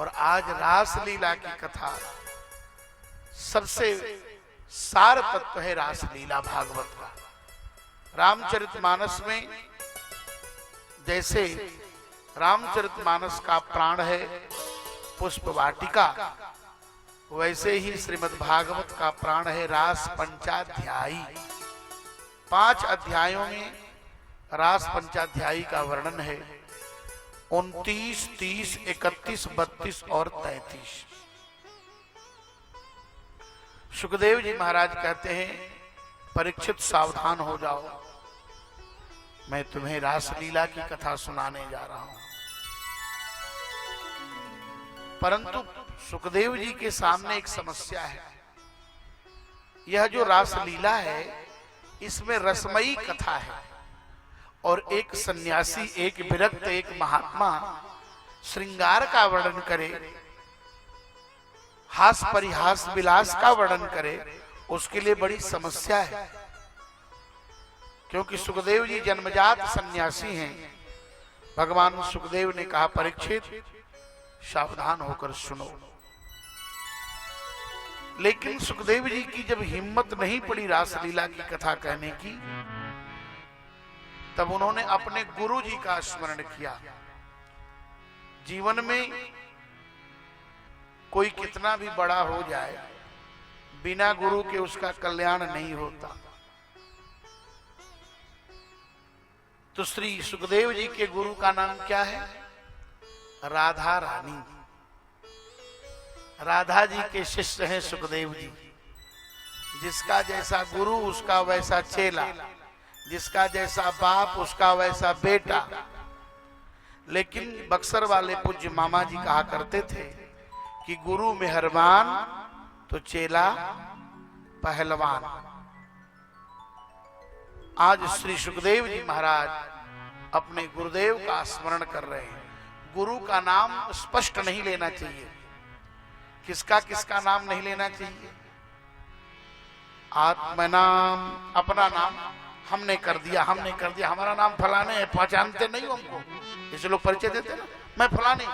और आज रासलीला की कथा सबसे सार तत्व है रासलीला भागवत का। रामचरितमानस में जैसे रामचरितमानस का प्राण है पुष्प वाटिका, वैसे ही श्रीमद् भागवत का प्राण है रास पंचाध्यायी। 5 अध्यायों में रास पंचाध्यायी का वर्णन है। 29, 30, 31, 32 और 33। सुखदेव जी महाराज कहते हैं, परीक्षित सावधान हो जाओ, मैं तुम्हें रासलीला की कथा सुनाने जा रहा हूं। परंतु सुखदेव जी के सामने एक समस्या है। यह जो रासलीला है इसमें रसमयी कथा है और एक सन्यासी, एक विरक्त, एक महात्मा श्रृंगार का वर्णन करे, हास परिहास विलास का वर्णन करे, उसके लिए बड़ी समस्या है। क्योंकि सुखदेव जी जन्मजात सन्यासी हैं। भगवान सुखदेव ने कहा, परीक्षित सावधान होकर सुनो। लेकिन सुखदेव जी की जब हिम्मत नहीं पड़ी रासलीला की कथा कहने की, तब उन्होंने अपने गुरु जी का स्मरण किया। जीवन में कोई कितना भी बड़ा हो जाए, बिना गुरु के उसका कल्याण नहीं होता। तो श्री सुखदेव जी के गुरु का नाम क्या है? राधा रानी। राधा जी के शिष्य हैं सुखदेव जी। जिसका जैसा गुरु उसका वैसा चेला, जिसका जैसा बाप उसका वैसा बेटा। लेकिन बक्सर वाले पूज्य मामा जी कहा करते थे कि गुरु मेहरबान तो चेला पहलवान। आज श्री सुखदेव जी महाराज अपने गुरुदेव का स्मरण कर रहे हैं। गुरु का नाम स्पष्ट नहीं लेना चाहिए। किसका किसका नाम नहीं लेना चाहिए? आत्मनाम, अपना नाम हमने कर दिया, हमने कर दिया, हमारा नाम फलाने है, पहचानते नहीं हो हमको, जैसे लोग परिचय देते ना, मैं फलाने।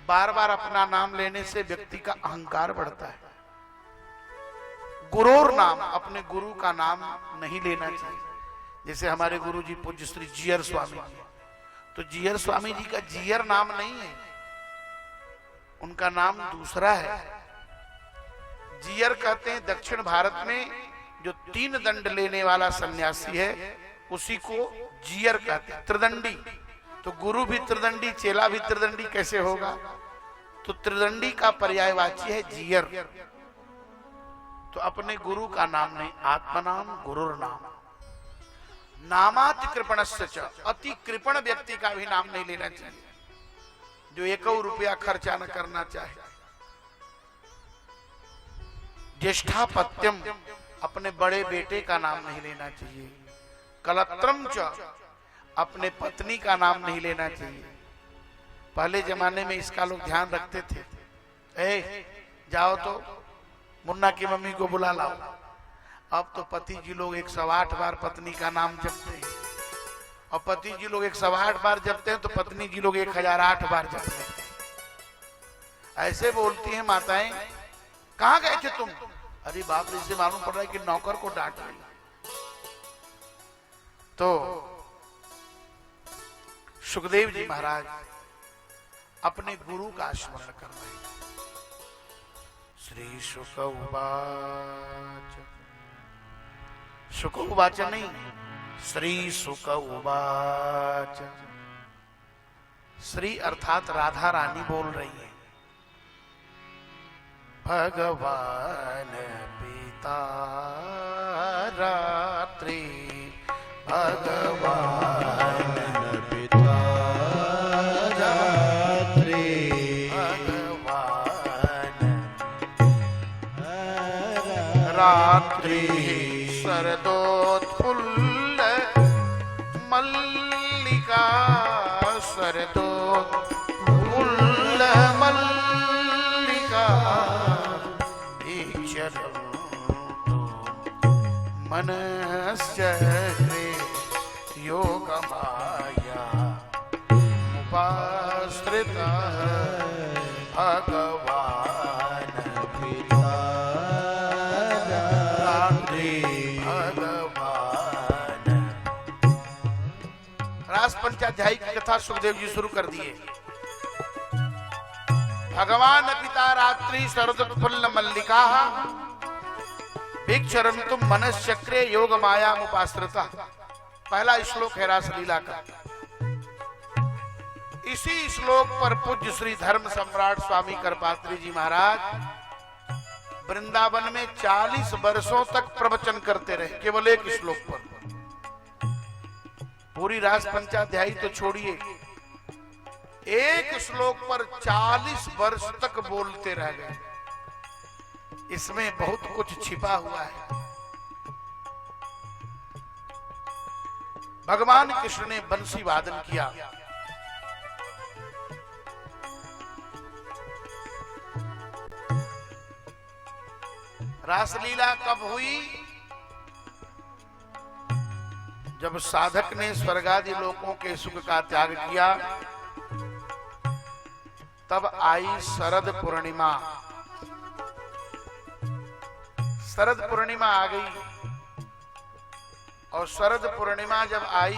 बार बार अपना नाम लेने से व्यक्ति का अहंकार बढ़ता है। गुरूर नाम, अपने गुरु का नाम नहीं लेना चाहिए। जैसे हमारे गुरु जी पूज्य श्री जीयर स्वामी जी, तो जीयर स्वामी जी का जीयर नाम नहीं है, उनका नाम दूसरा है। जीयर कहते हैं दक्षिण भारत में जो 3 दंड लेने वाला सन्यासी है उसी को जीयर कहते हैं, त्रिदंडी। तो गुरु भी त्रिदंडी, चेला भी त्रिदंडी कैसे होगा? तो त्रिदंडी का पर्यायवाची है जीयर। तो अपने गुरु का नाम नहीं, आत्मनाम गुरुर नाम। नामाति कृपणस्य च, अति कृपण व्यक्ति का भी नाम नहीं लेना चाहिए, जो 1 रुपया खर्चा न करना चाहे। ज्येष्ठापत्यम, अपने बड़े बेटे का नाम नहीं लेना चाहिए। कलत्रम च, अपने पत्नी का नाम नहीं लेना चाहिए। पहले जमाने में इसका लोग ध्यान रखते थे। जाओ तो मुन्ना की मम्मी को बुला लाओ। अब तो पति जी लोग 108 बार पत्नी का नाम जपते हैं, और पति जी लोग 108 बार जपते हैं तो पत्नी जी लोग 1008 बार जपते हैं। ऐसे बोलती हैं माताएं, कहां गए थे तुम? अरे बाप रे, इससे मालूम पड़ रहा है कि नौकर को डांट रही। तो सुखदेव जी महाराज अपने गुरु का स्मरण कर रहे हैं। श्री शुक उवाच, शुक उवाच नहीं, श्री शुक उवाच। श्री अर्थात राधा रानी बोल रही है। भगवान पिता रात्रि, भगवान पिता रात्रि, भगवान रात्रि शरदोत्फुल्ल मल्लिका, शरदोत्फुल्ल मल्लिका मनश्चक्रे योगमाया उपाश्रितः भगवान पिता रात्रि भगवान। रास पंचाध्यायी की कथा सुखदेव जी शुरू कर दिए। भगवान पिता रात्रि शरदोत्फुल्ल मल्लिका भिक्षरन्तुम मनश्चक्रे योग माया मुपाश्रिता। पहला श्लोक है रासलीला का। इसी श्लोक पर पूज्य श्री धर्म सम्राट स्वामी करपात्री जी महाराज वृंदावन में 40 वर्षों तक प्रवचन करते रहे, केवल एक श्लोक पर। पूरी रास पंचाध्यायी तो छोड़िए, एक श्लोक पर 40 वर्ष तक बोलते रह गए। इसमें बहुत कुछ छिपा हुआ है। भगवान कृष्ण ने बंसी वादन किया। रासलीला कब हुई? जब साधक ने स्वर्गादि लोकों के सुख का त्याग किया, तब आई शरद पूर्णिमा। शरद पूर्णिमा आ गई, और शरद पूर्णिमा जब आई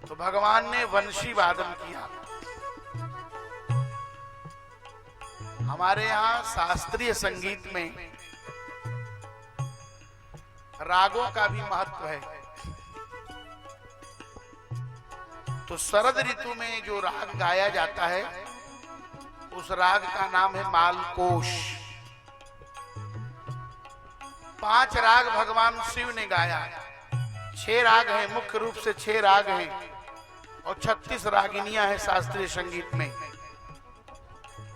तो भगवान ने वंशी वादन किया। हमारे यहाँ शास्त्रीय संगीत में रागों का भी महत्व है। तो शरद ऋतु में जो राग गाया जाता है, उस राग का नाम है मालकोश। 5 राग भगवान शिव ने गाया। 6 राग हैं, मुख्य रूप से 6 राग हैं, और 36 रागिनियां हैं शास्त्रीय संगीत में।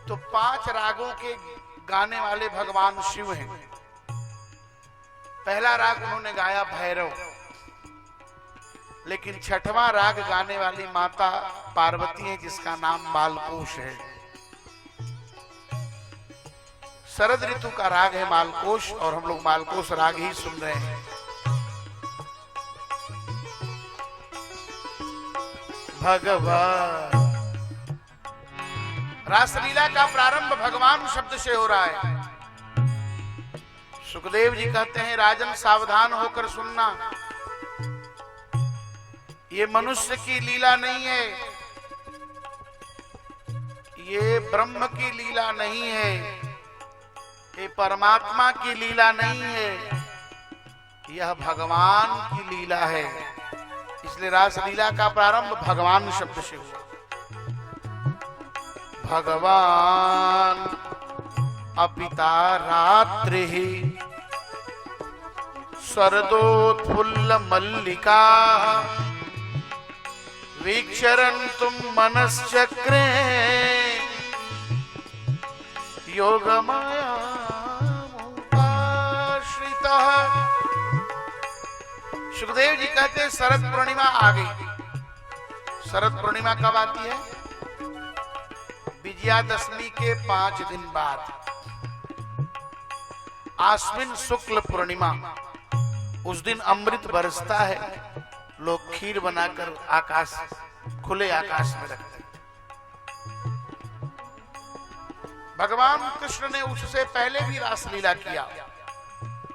तो 5 रागों के गाने वाले भगवान शिव हैं। पहला राग उन्होंने गाया भैरव, लेकिन 6वां राग गाने वाली माता पार्वती है, जिसका नाम मालकोश है। शरद ऋतु का राग है मालकोश, और हम लोग मालकोश राग ही सुन रहे हैं। भगवान। रासलीला का प्रारंभ भगवान शब्द से हो रहा है। सुखदेव जी कहते हैं, राजन सावधान होकर सुनना, ये मनुष्य की लीला नहीं है, ये ब्रह्म की लीला नहीं है, ये परमात्मा की लीला नहीं है, यह भगवान की लीला है। इसलिए रासलीला का प्रारंभ भगवान शब्द से हुआ। भगवान अपिता रात्रि शरदोत्फुल्ल मल्लिका वीक्षरन्तुम मनश्चक्रे योग माया मुपाश्रिता। सुखदेव जी कहते हैं शरद पूर्णिमा आ गई। शरद पूर्णिमा कब आती है? विजयादशमी के 5 दिन बाद, आश्विन शुक्ल पूर्णिमा। उस दिन अमृत बरसता है, लोग खीर बनाकर आकाश, खुले आकाश में रखते हैं। भगवान कृष्ण ने उससे पहले भी रासलीला किया।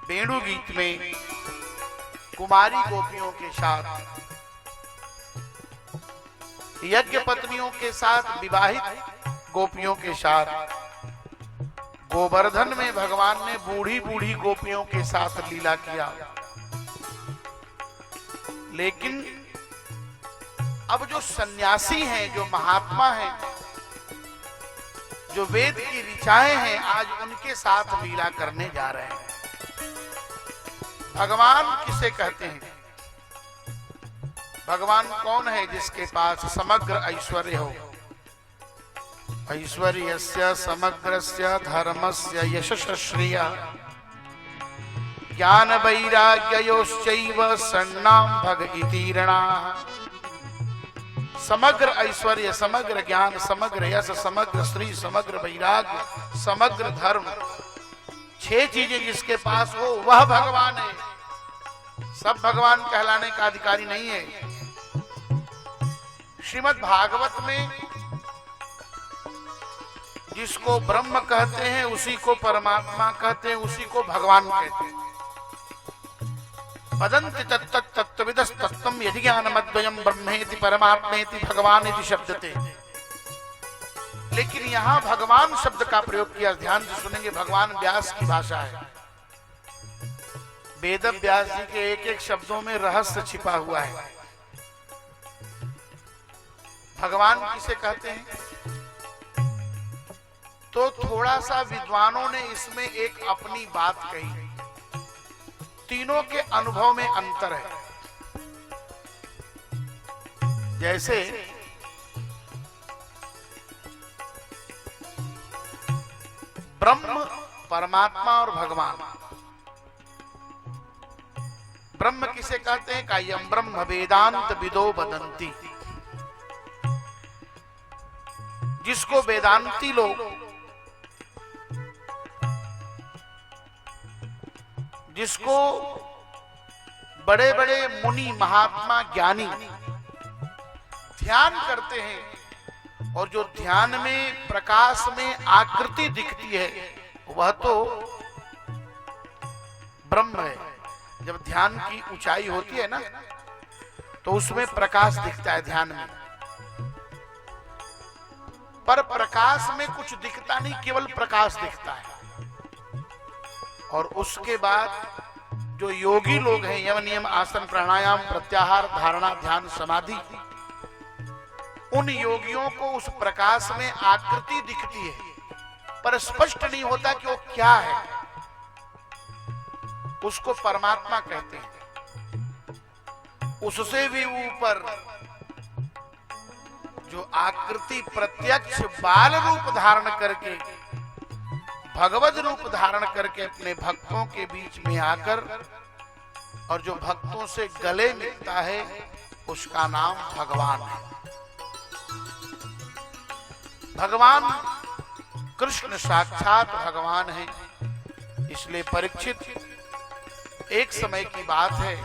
वेणु गीत में कुमारी गोपियों के साथ, यज्ञ पत्नियों के साथ, विवाहित गोपियों के साथ, गोवर्धन में भगवान ने बूढ़ी बूढ़ी गोपियों के साथ लीला किया। लेकिन अब जो सन्यासी हैं, जो महात्मा हैं, जो वेद की ऋचाएं हैं, आज उनके साथ लीला करने जा रहे हैं। भगवान किसे कहते हैं? भगवान कौन है जिसके पास समग्र ऐश्वर्य हो? ऐश्वर्यस्य समग्रस्य धर्मस्य यशस्य श्रिय ज्ञान वैराग्ययोश्चैव सन्नाम भग इति ऋणाः। समग्र ऐश्वर्य, समग्र ज्ञान, समग्र यश, समग्र श्री, समग्र वैराग्य, समग्र धर्म, 6 चीजें जिसके पास हो वह भगवान है। सब भगवान कहलाने का अधिकारी नहीं है। श्रीमद् भागवत में जिसको ब्रह्म कहते हैं उसी को परमात्मा कहते हैं, उसी को भगवान कहते हैं। वदन्ति तत्तत् तत्त्वविदस्तत्त्वं यज्ञानमद्वयं ब्रह्मेति परमात्मेति भगवानेति शब्दते। लेकिन यहां भगवान शब्द का प्रयोग किया, ध्यान से सुनेंगे, भगवान व्यास की भाषा है। वेद व्यास जी के एक एक शब्दों में रहस्य छिपा हुआ है। भगवान किसे कहते हैं? तो थोड़ा सा विद्वानों ने इसमें एक अपनी बात कही। तीनों के अनुभव में अंतर है। जैसे ब्रह्म, परमात्मा और भगवान। ब्रह्म किसे कहते हैं? कायम ब्रह्म वेदांत विदो वदन्ति। जिसको वेदांती लोग, जिसको बड़े बड़े मुनि महात्मा ज्ञानी ध्यान करते हैं, और जो ध्यान में प्रकाश में आकृति दिखती है वह तो ब्रह्म है। जब ध्यान की ऊंचाई होती है ना, तो उसमें प्रकाश दिखता है ध्यान में, पर प्रकाश में कुछ दिखता नहीं, केवल प्रकाश दिखता है। और उसके बाद जो योगी लोग हैं, यम नियम आसन प्राणायाम प्रत्याहार धारणा ध्यान समाधि, उन योगियों को उस प्रकाश में आकृति दिखती है, पर स्पष्ट नहीं होता कि वो क्या है। उसको परमात्मा कहते हैं। उससे भी ऊपर जो आकृति प्रत्यक्ष बाल रूप धारण करके, भगवत रूप धारण करके अपने भक्तों के बीच में आकर और जो भक्तों से गले मिलता है, उसका नाम भगवान है। भगवान कृष्ण साक्षात भगवान है। इसलिए परीक्षित, एक समय की बात है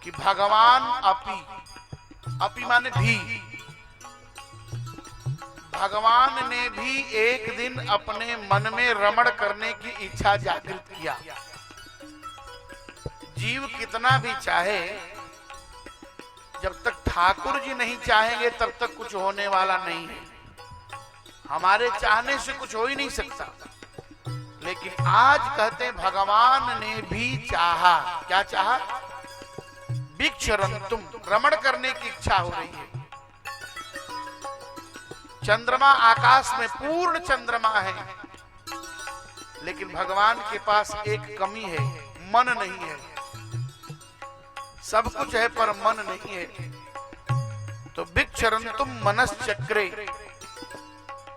कि भगवान अपी माने भी, भगवान ने भी एक दिन अपने मन में रमण करने की इच्छा जागृत किया। जीव कितना भी चाहे, जब तक ठाकुर जी नहीं चाहेंगे तब तक कुछ होने वाला नहीं है। हमारे चाहने से कुछ हो ही नहीं सकता। लेकिन आज कहते हैं भगवान ने भी चाहा। क्या चाहा? भिक्षरन्तुम, रमण करने की इच्छा हो रही है। चंद्रमा आकाश में पूर्ण चंद्रमा है, लेकिन भगवान के पास एक कमी है, मन नहीं है। सब कुछ है पर मन नहीं है। तो भिक्षरन्तुम मनश्चक्रे,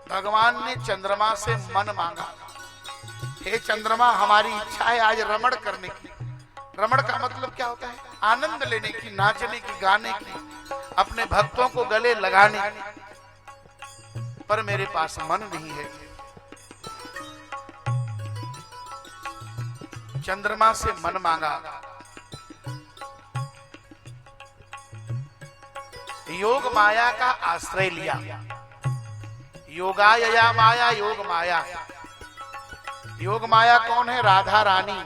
भगवान ने चंद्रमा से मन मांगा। हे चंद्रमा, हमारी इच्छा है आज रमण करने की। रमण का मतलब क्या होता है? आनंद लेने की, नाचने की, गाने की, अपने भक्तों को गले लगाने की, पर मेरे पास मन नहीं है। चंद्रमा से मन मांगा। योग माया का आश्रय लिया। योगायया माया, योग माया। योग माया कौन है? राधा रानी।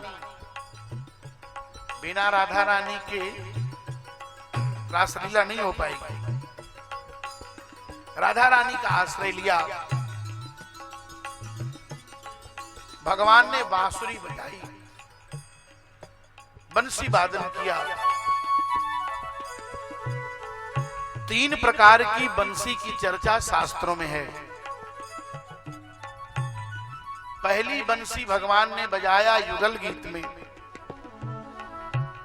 बिना राधा रानी के रासलीला नहीं हो पाएगी। राधा रानी का आश्रय लिया। भगवान ने बांसुरी बजाई, बंसी वादन किया। 3 प्रकार की बंसी की चर्चा शास्त्रों में है। पहली बंसी भगवान ने बजाया युगल गीत में,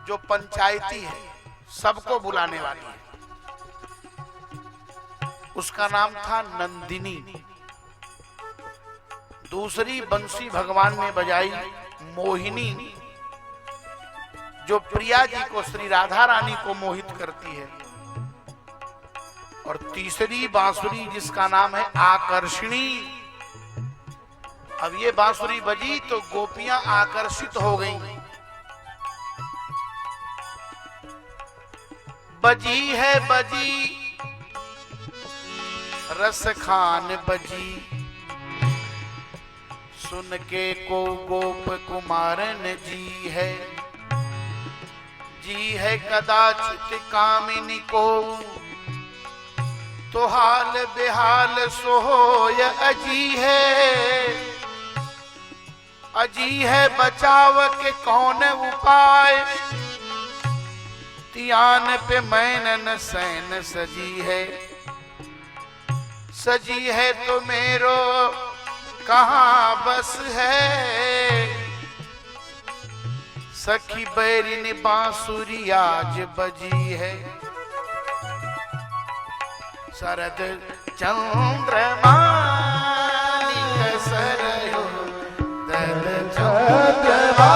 जो पंचायती है, सबको बुलाने वाली है। उसका नाम था नंदिनी। दूसरी बंसी भगवान ने बजाई मोहिनी, जो प्रिया जी को, श्री राधा रानी को मोहित करती है। और तीसरी बांसुरी जिसका नाम है आकर्षणी। अब ये बांसुरी बजी तो गोपियां आकर्षित हो गईं। बजी है बजी रस खान बजी, सुन के को गोप कुमारन जी है, जी है कदाचित कामिनी को, तो हाल बेहाल सोय अजी है, अजी है बचाव के कौन उपाय, तियान पे मैनन सैन सजी है, सजी है तो मेरो कहाँ बस है, सखी बैरिन बांसुरी आज बजी है, शरद चंद्रमा सरयो दल चंद्रमा,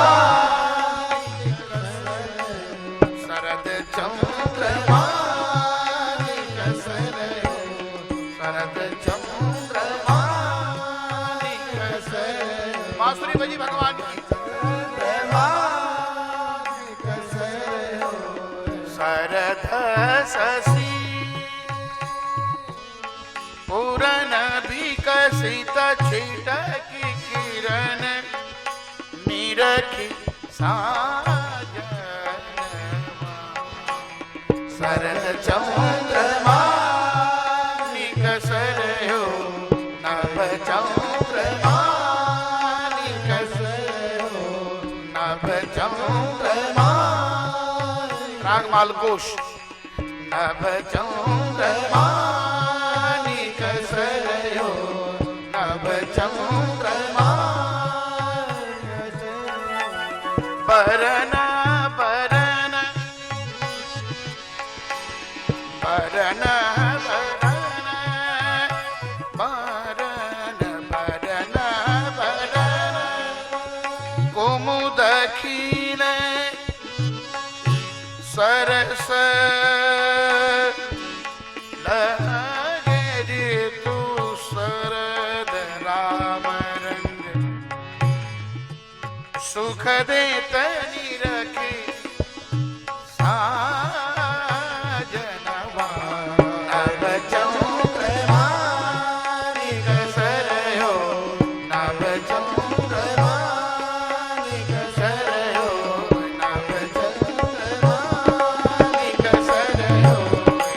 शरद चंद्रमा सरयो, शरद चंद्रमा बांसुरी बजी भगवान की, शरद शशि पूरन विकसित छिटकी किरण, निरखी साजन, शरद चंद्रमा निकसरयो, नभ चंद्रमा निकसरयो, नभ चंद्रमा, राग मालकोश, नभ चंद्रमा निकसरयो, नभ चंद्रमा, बरन बरन बरन बरन बरन बरन, कुमुद खील सरस लगे तू, शरद राम रंग सुख दे तनी रखे साजनवा, नभ चंद्रमा निकसरयो, नभ चंद्रमा निकसरयो, नभ चंद्रमा निकसरयो,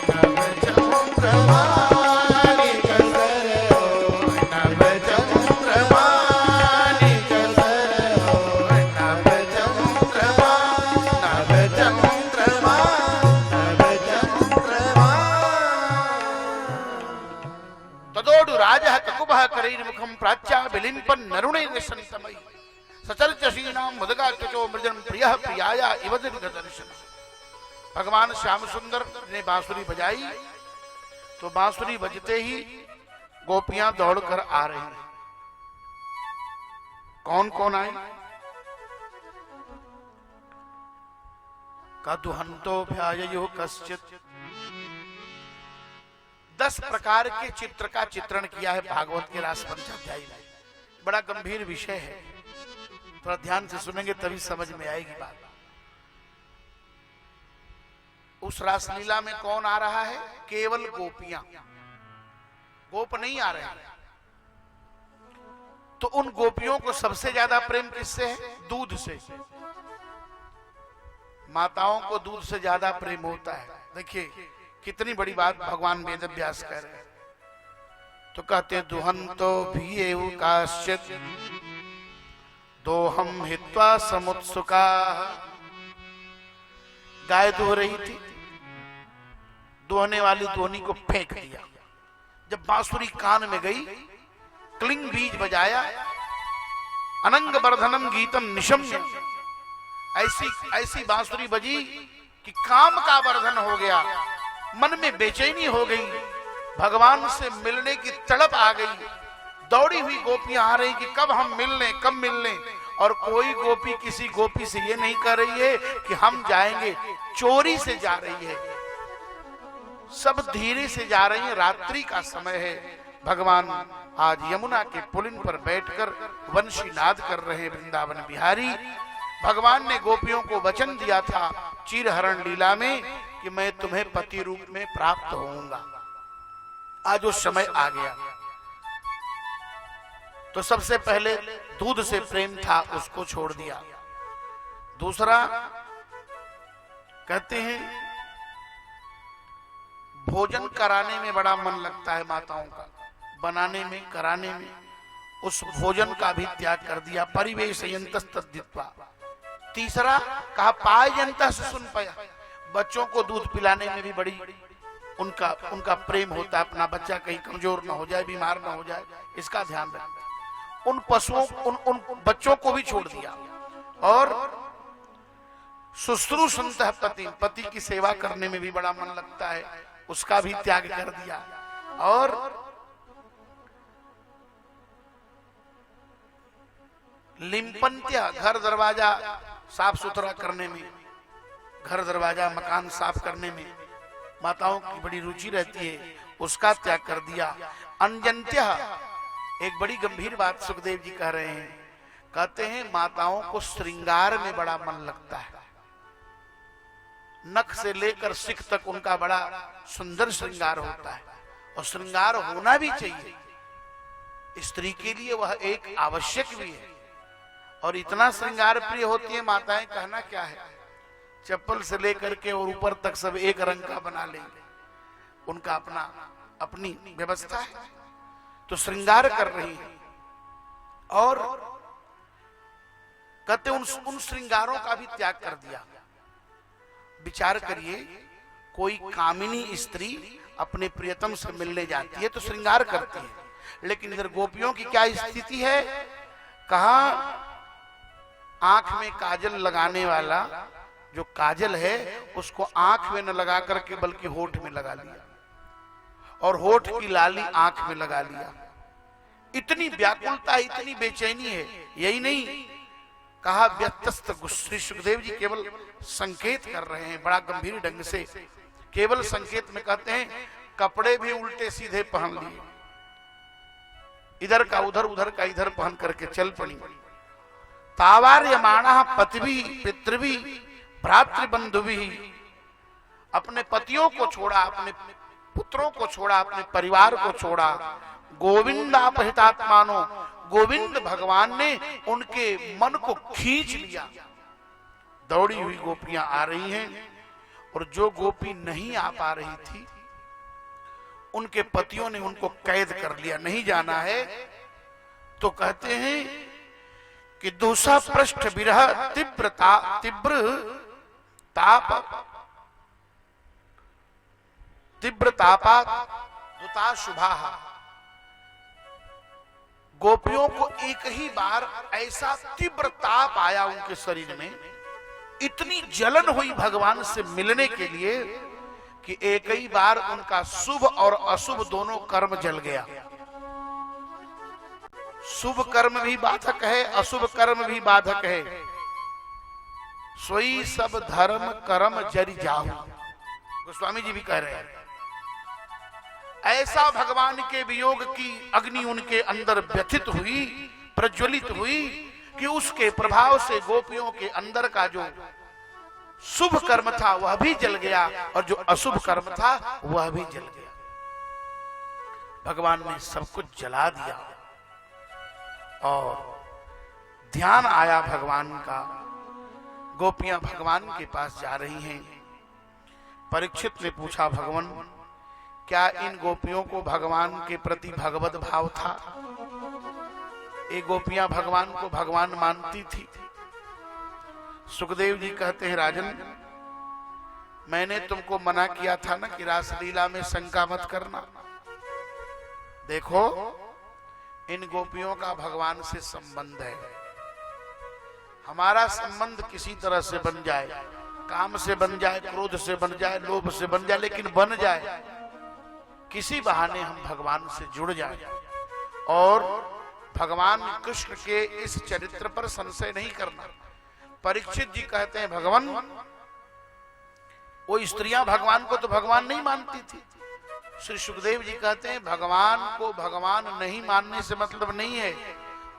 नभ चंद्रमा निकसरयो, नभ चंद्रमा निकसरयो, नभ चंद्रमा, नभ चंद्रमा, नभ चंद्रमा। तदोडु राजः ककुभः करैर्मुखं प्राच्या विलिम्पन् नरुणैः सन्तमयि, सचर्चसीनां मुदगाकृतो मृजनं प्रियः प्रियाया इव दीर्घदर्शन। भगवान श्याम सुंदर ने बांसुरी बजाई तो बांसुरी बजते ही गोपियां दौड़कर आ रही। कौन कौन आए? का दुहंतो भ्यायो कश्चित, 10 प्रकार के चित्र का चित्रण किया है भागवत के रास पंचाध्याय में। बड़ा गंभीर विषय है, थोड़ा ध्यान से सुनेंगे तभी समझ में आएगी बात। उस रासलीला में कौन आ रहा है? केवल गोपियां, गोप नहीं आ रहे हैं। तो उन गोपियों को सबसे ज्यादा प्रेम किससे है? दूध से। माताओं को दूध से ज्यादा प्रेम होता है। देखिए कितनी बड़ी बात भगवान वेद व्यास कह रहे हैं। तो कहते दुहंतो भी एवं काश्चित दोहम हित्वा समुत्सुका। गाय दुह रही थी, दुहने वाली दोहनी को फेंक दिया। जब बांसुरी कान में गई, क्लिंग बीज बजाया, अनंग वर्धनम गीतम निशम्य, ऐसी बांसुरी बजी कि काम का वर्धन हो गया। मन में बेचैनी हो गई, भगवान से मिलने की तड़प आ गई। दौड़ी हुई गोपियां आ रही कि कब हम मिल लें, कब मिल लें। और कोई गोपी किसी गोपी से ये नहीं कर रही है कि हम जाएंगे, चोरी से जा रही है। सब धीरे से जा रही है, रात्रि का समय है। भगवान आज यमुना के पुलिन पर बैठकर वंशी नाद कर रहे वृंदावन बिहारी। भगवान ने गोपियों को वचन दिया था चीरहरण लीला में कि मैं तुम्हें पति रूप में प्राप्त होऊंगा। आज वो समय आ गया। तो सबसे पहले दूध से प्रेम था, उसको छोड़ दिया। दूसरा कहते हैं भोजन कराने में बड़ा मन लगता है माताओं का, बनाने में, कराने में, उस भोजन का भी त्याग कर दिया। परिवेशयन्तस्तद्धित्वा। तीसरा कहा पाययन्तः सुसुन पया। बच्चों को दूध पिलाने में भी बड़ी उनका प्रेम होता है। अपना बच्चा कहीं कमजोर ना हो जाए, बीमार ना हो जाए, इसका ध्यान रखना। उन पशुओं उन बच्चों को भी छोड़ दिया। और शुश्रूषन्तः पति, पति की सेवा करने में भी बड़ा मन लगता है, उसका भी त्याग कर दिया। और लिम्पन्त्य, घर दरवाजा साफ सुथरा करने में, घर दरवाजा मकान साफ करने में माताओं की बड़ी रुचि रहती है, उसका त्याग कर दिया। अंजन्त्य, एक बड़ी गंभीर बात सुखदेव जी कह रहे हैं। कहते हैं माताओं को श्रृंगार में बड़ा मन लगता है। नख से लेकर सिख तक उनका बड़ा सुंदर श्रृंगार होता है, और श्रृंगार होना भी चाहिए। स्त्री के लिए वह एक आवश्यक भी है। और इतना श्रृंगार प्रिय होती है माताएं, कहना क्या है। चप्पल से लेकर के और ऊपर तक सब एक रंग का बना लेंगे, उनका अपनी व्यवस्था है। तो श्रृंगार कर रही है। और कहते उन श्रृंगारों का भी त्याग कर दिया। विचार करिए, कोई कामिनी स्त्री अपने प्रियतम से मिलने जाती है तो श्रृंगार करती है, लेकिन इधर गोपियों की क्या स्थिति है। कहा आंख में काजल लगाने वाला जो काजल है उसको आंख में न लगा करके बल्कि होठ में लगा लिया, और होठ की लाली आंख में लगा लिया। इतनी व्याकुलता, इतनी बेचैनी है। यही नहीं, कहा व्यत्यस्त। श्री सुखदेव जी केवल संकेत कर रहे हैं बड़ा गंभीर ढंग से। केवल संकेत में कहते हैं कपड़े भी उल्टे सीधे पहन लिए, इधर का उधर, उधर का इधर पहन करके चल पड़ी। तावार्यमाणः पतिभी पितृभी भ्रातृबंधुभी, अपने पतियों को छोड़ा, अपने पुत्रों को छोड़ा, अपने परिवार को छोड़ा। गोविंदापहृतात्मानो, गोविंद भगवान ने उनके मन को खींच लिया। दौड़ी हुई गोपियां आ रही हैं, और जो गोपी नहीं आ पा रही थी उनके पतियों ने उनको कैद कर लिया, नहीं जाना है। तो कहते हैं कि दूसरा पृष्ठ विरह तीव्र तापा दुता शुभा। गोपियों को एक ही बार ऐसा तीव्र ताप आया उनके शरीर में, इतनी जलन हुई भगवान से मिलने के लिए कि एक ही बार उनका शुभ और अशुभ दोनों कर्म जल गया। शुभ कर्म भी बाधक है, अशुभ कर्म भी बाधक है। सोई सब धर्म कर्म जरि जाहु, गोस्वामी जी भी कह रहे हैं। ऐसा भगवान के वियोग की अग्नि उनके अंदर व्यथित हुई, प्रज्वलित हुई कि उसके प्रभाव से गोपियों के अंदर का जो शुभ कर्म था वह भी जल गया, और जो अशुभ कर्म था वह भी जल गया। भगवान ने सब कुछ जला दिया। और ध्यान आया भगवान का। गोपियां भगवान के पास जा रही हैं। परीक्षित ने पूछा, भगवान क्या इन गोपियों को भगवान के प्रति भगवत भाव था? ये गोपियां भगवान को भगवान मानती थी। सुखदेव जी कहते हैं, राजन मैंने तुमको मना किया था ना कि रासलीला में शंका मत करना। देखो इन गोपियों का भगवान से संबंध है। हमारा संबंध किसी तरह से बन जाए, काम से बन जाए, क्रोध से बन जाए, लोभ से बन जाए, लेकिन बन जाए, किसी बहाने हम भगवान से जुड़ जाए। और भगवान कृष्ण के इस चरित्र पर संशय नहीं करना। परीक्षित जी कहते हैं, भगवान वो स्त्रियां भगवान को तो भगवान नहीं मानती थी। श्री सुखदेव जी कहते हैं, भगवान को भगवान नहीं मानने से मतलब नहीं है,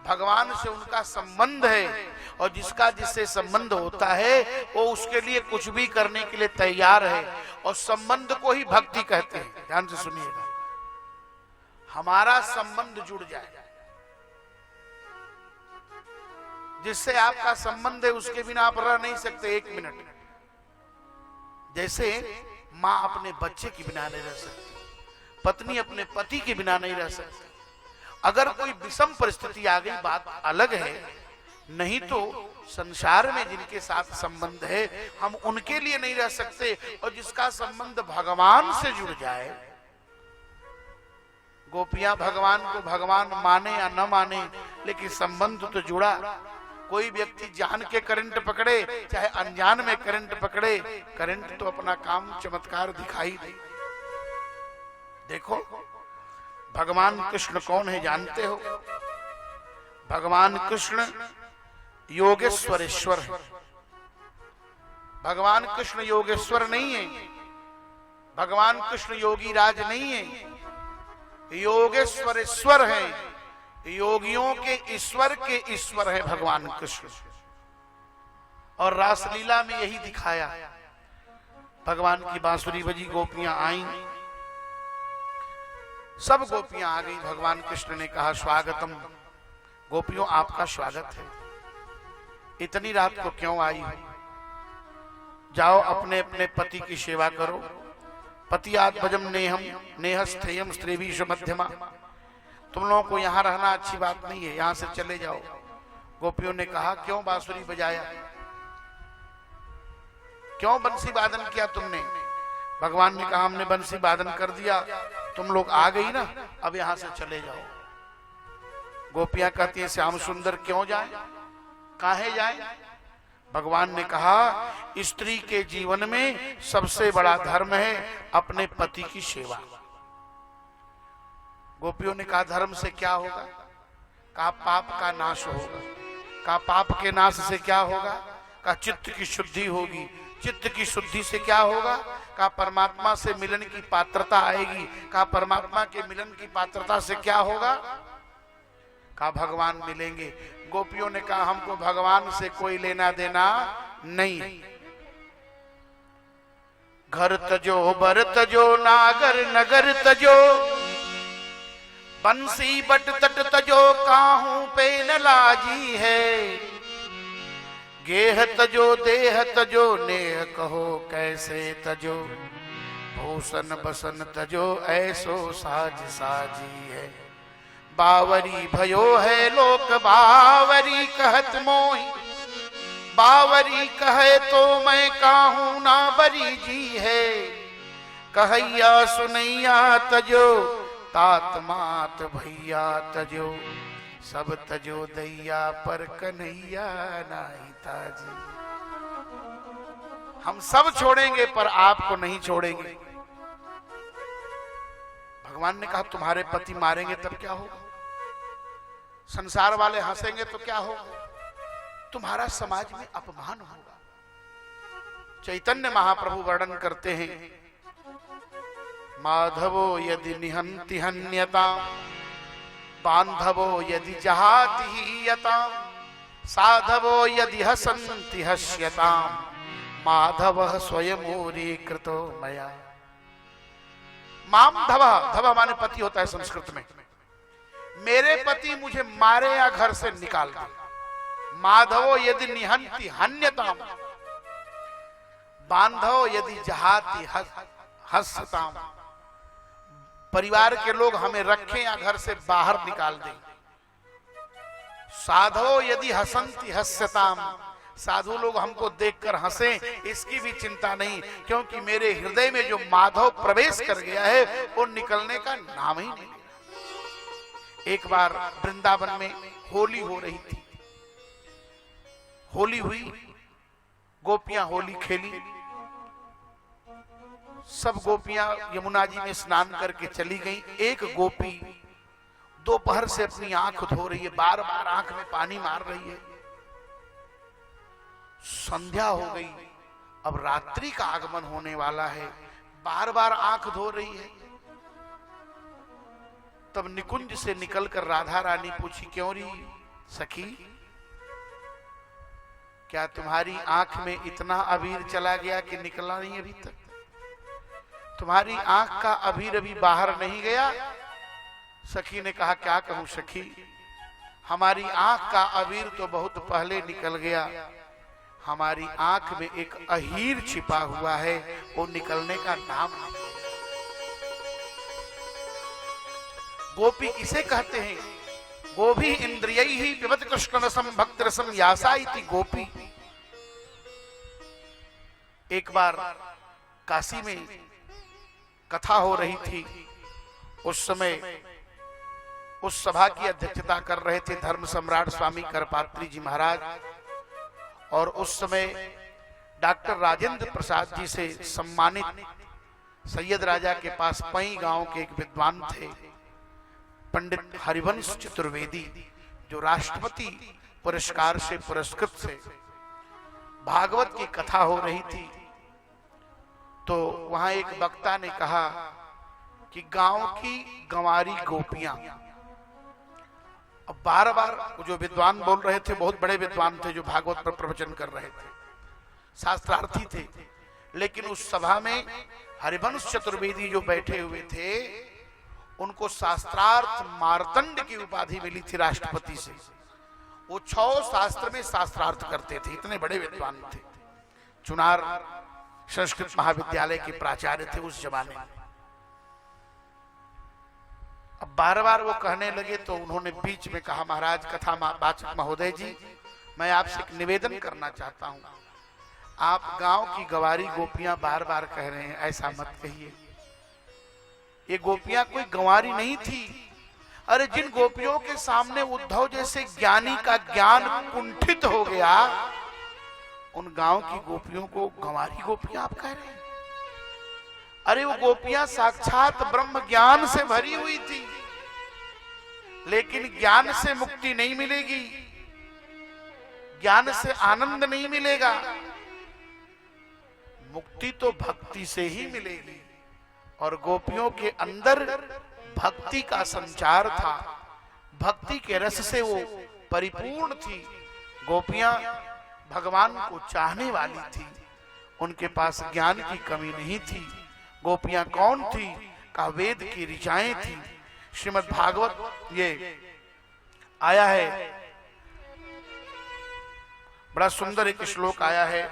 भगवान से उनका संबंध है, और जिसका जिससे संबंध होता है वो उसके लिए कुछ भी करने के लिए तैयार है, और संबंध को ही भक्ति कहते हैं। ध्यान से सुनिएगा, हमारा संबंध जुड़ जाए। जिससे आपका संबंध है उसके बिना आप रह नहीं सकते एक मिनट। जैसे माँ अपने बच्चे के बिना नहीं रह सकती, पत्नी अपने पति के बिना नहीं रह सकती। अगर कोई विषम परिस्थिति आ गई बात अलग है, नहीं तो संसार में जिनके साथ संबंध है हम उनके लिए नहीं रह सकते। और जिसका संबंध भगवान से जुड़ जाए, गोपियां भगवान को भगवान माने या न माने, लेकिन संबंध तो जुड़ा। कोई व्यक्ति जान के करंट पकड़े चाहे अनजान में करंट पकड़े, करंट तो अपना काम चमत्कार दिखाई दे। देखो भगवान कृष्ण कौन है जानते हो? भगवान कृष्ण योगेश्वरेश्वर है। भगवान कृष्ण योगेश्वर नहीं है, भगवान कृष्ण योगी राज नहीं है, योगेश्वरेश्वर है। योगियों के ईश्वर के ईश्वर है भगवान कृष्ण। और रासलीला में यही दिखाया। भगवान की बांसुरी बजी, गोपियां आई, सब गोपियां आ गई। भगवान कृष्ण ने कहा स्वागतम, गोपियों आपका स्वागत है। इतनी रात को क्यों आई हो? जाओ अपने अपने पति की सेवा करो। पतियात भजम नेहम नेहस्थेयम स्त्रीभीष मध्यमा। तुम लोगों को यहाँ रहना अच्छी बात नहीं है, यहाँ से चले जाओ। गोपियों ने कहा क्यों बांसुरी बजाया, क्यों बंसी वादन किया तुमने? भगवान ने कहा हमने बंसी वादन कर दिया, तुम लोग आ गई ना, अब यहाँ से चले जाओ। गोपियां कहती है श्याम सुंदर क्यों जाए, काहे जाए? भगवान ने कहा स्त्री के जीवन में सबसे बड़ा धर्म है अपने पति की सेवा। गोपियों ने कहा धर्म से क्या होगा? कहा पाप का नाश होगा। कहा पाप के नाश से क्या होगा? कहा चित्त की शुद्धि होगी। चित्त की शुद्धि से क्या होगा? कहा परमात्मा से मिलन की पात्रता आएगी। कहा परमात्मा के मिलन की पात्रता से क्या होगा? कहा भगवान मिलेंगे। गोपियों ने कहा हमको भगवान से कोई लेना देना नहीं। घर तजो बर तजो नागर नगर तजो, बंसी बट तट तजो काहू पे न लाजी है। गेह तजो देह तजो नेह कहो कैसे तजो, भूषण बसन तजो ऐसो साज साजी है। बावरी भयो है लोक बावरी कहत मोही, बावरी कहे तो मैं काहू ना बरी जी है। कहैया सुनैया तजो तात मात भैया तजो, सब तजो दैया पर कन्हैया नाही ताजी। हम सब छोड़ेंगे पर आपको नहीं छोड़ेंगे। भगवान ने कहा तुम्हारे पति मारेंगे तब क्या होगा? संसार वाले हंसेंगे तो क्या होगा? तुम्हारा समाज में अपमान होगा। चैतन्य महाप्रभु वर्णन करते हैं माधवो यदि निहंति हन्यता, बांधवो यदि जहाति हीयता, साधवो यदि हसन्ति हस्यता, माधव स्वयं कृतो मया। माम धव, धव माने पति होता है संस्कृत में। मेरे पति मुझे मारे या घर से निकाल दे। माधवो यदि निहंति हन्यता, बांधवो यदि जहाति हस्यता, परिवार के लोग हमें रखें या घर से बाहर निकाल दें। साधो यदि हसंति हस्यताम, साधु लोग हमको देखकर हंसें इसकी भी चिंता नहीं, क्योंकि मेरे हृदय में जो माधव प्रवेश कर गया है वो निकलने का नाम ही नहीं। एक बार वृंदावन में होली हो रही थी। होली हुई, गोपियां होली खेली। सब गोपियां यमुना जी में स्नान करके चली गईं। एक गोपी दोपहर से अपनी आंख धो रही है, बार बार आंख में पानी मार रही है। संध्या हो गई, अब रात्रि का आगमन होने वाला है, बार बार आंख धो रही है। तब निकुंज से निकलकर राधा रानी पूछी क्यों रही सखी, क्या तुम्हारी आंख में इतना अबीर चला गया कि निकला नहीं अभी तक? तुम्हारी आंख का अबीर अभी बाहर नहीं गया? सखी ने कहा क्या कहूं सखी, हमारी आंख का अबीर तो बहुत पहले निकल गया, हमारी आंख में एक अहीर छिपा हुआ है, वो निकलने का नाम नहीं। गोपी किसे कहते हैं? गोभी इंद्रियैः पिबत कृष्ण रसम भक्त रसम यासा इति गोपी। एक बार काशी में कथा हो रही थी, उस समय उस सभा की अध्यक्षता कर रहे थे धर्म सम्राट स्वामी करपात्री जी महाराज, और उस समय डॉक्टर राजेंद्र प्रसाद जी से सम्मानित सैयद राजा के पास पई गांव के एक विद्वान थे, पंडित हरिवंश चतुर्वेदी, जो राष्ट्रपति पुरस्कार से पुरस्कृत थे। भागवत की कथा हो रही थी, तो वहां एक वक्ता ने कहा कि गांव की गंवारी गोपियां, अब बार बार जो विद्वान बोल रहे थे बहुत बड़े विद्वान थे, जो भागवत पर प्रवचन कर रहे थे, शास्त्रार्थी थे, लेकिन उस सभा में हरिवंश चतुर्वेदी जो बैठे हुए थे, उनको शास्त्रार्थ मार्तंड की उपाधि मिली थी राष्ट्रपति से। वो 6 शास्त्र में शास्त्रार्थ करते थे, इतने बड़े विद्वान थे। चुनार संस्कृत महाविद्यालय के प्राचार्य थे उस जमाने में। अब बार बार वो कहने लगे तो उन्होंने बीच में कहा, महाराज कथा वाचक महोदय जी, मैं आपसे एक निवेदन करना चाहता हूं, आप गांव की गंवारी गोपियां बार बार कह रहे हैं, ऐसा मत कहिए। ये गोपियां कोई गंवारी नहीं थी। अरे जिन गोपियों के सामने उद्धव जैसे ज्ञानी का ज्ञान कुंठित हो गया, उन गांव की गोपियों को गंवारी गोपियां आप कह रहे हैं? अरे वो गोपियां साक्षात ब्रह्म ज्ञान से भरी हुई थी, लेकिन ज्ञान से मुक्ति नहीं मिलेगी, ज्ञान से आनंद नहीं मिलेगा, मुक्ति तो भक्ति से ही मिलेगी। और गोपियों के अंदर भक्ति का संचार था, भक्ति के रस से वो परिपूर्ण थी। गोपियां भगवान को चाहने वाली थी, उनके पास ज्ञान की कमी नहीं थी। गोपियां कौन थी? का वेद की ऋचाएं थी। श्रीमद् भागवत ये आया है, बड़ा सुंदर एक श्लोक आया है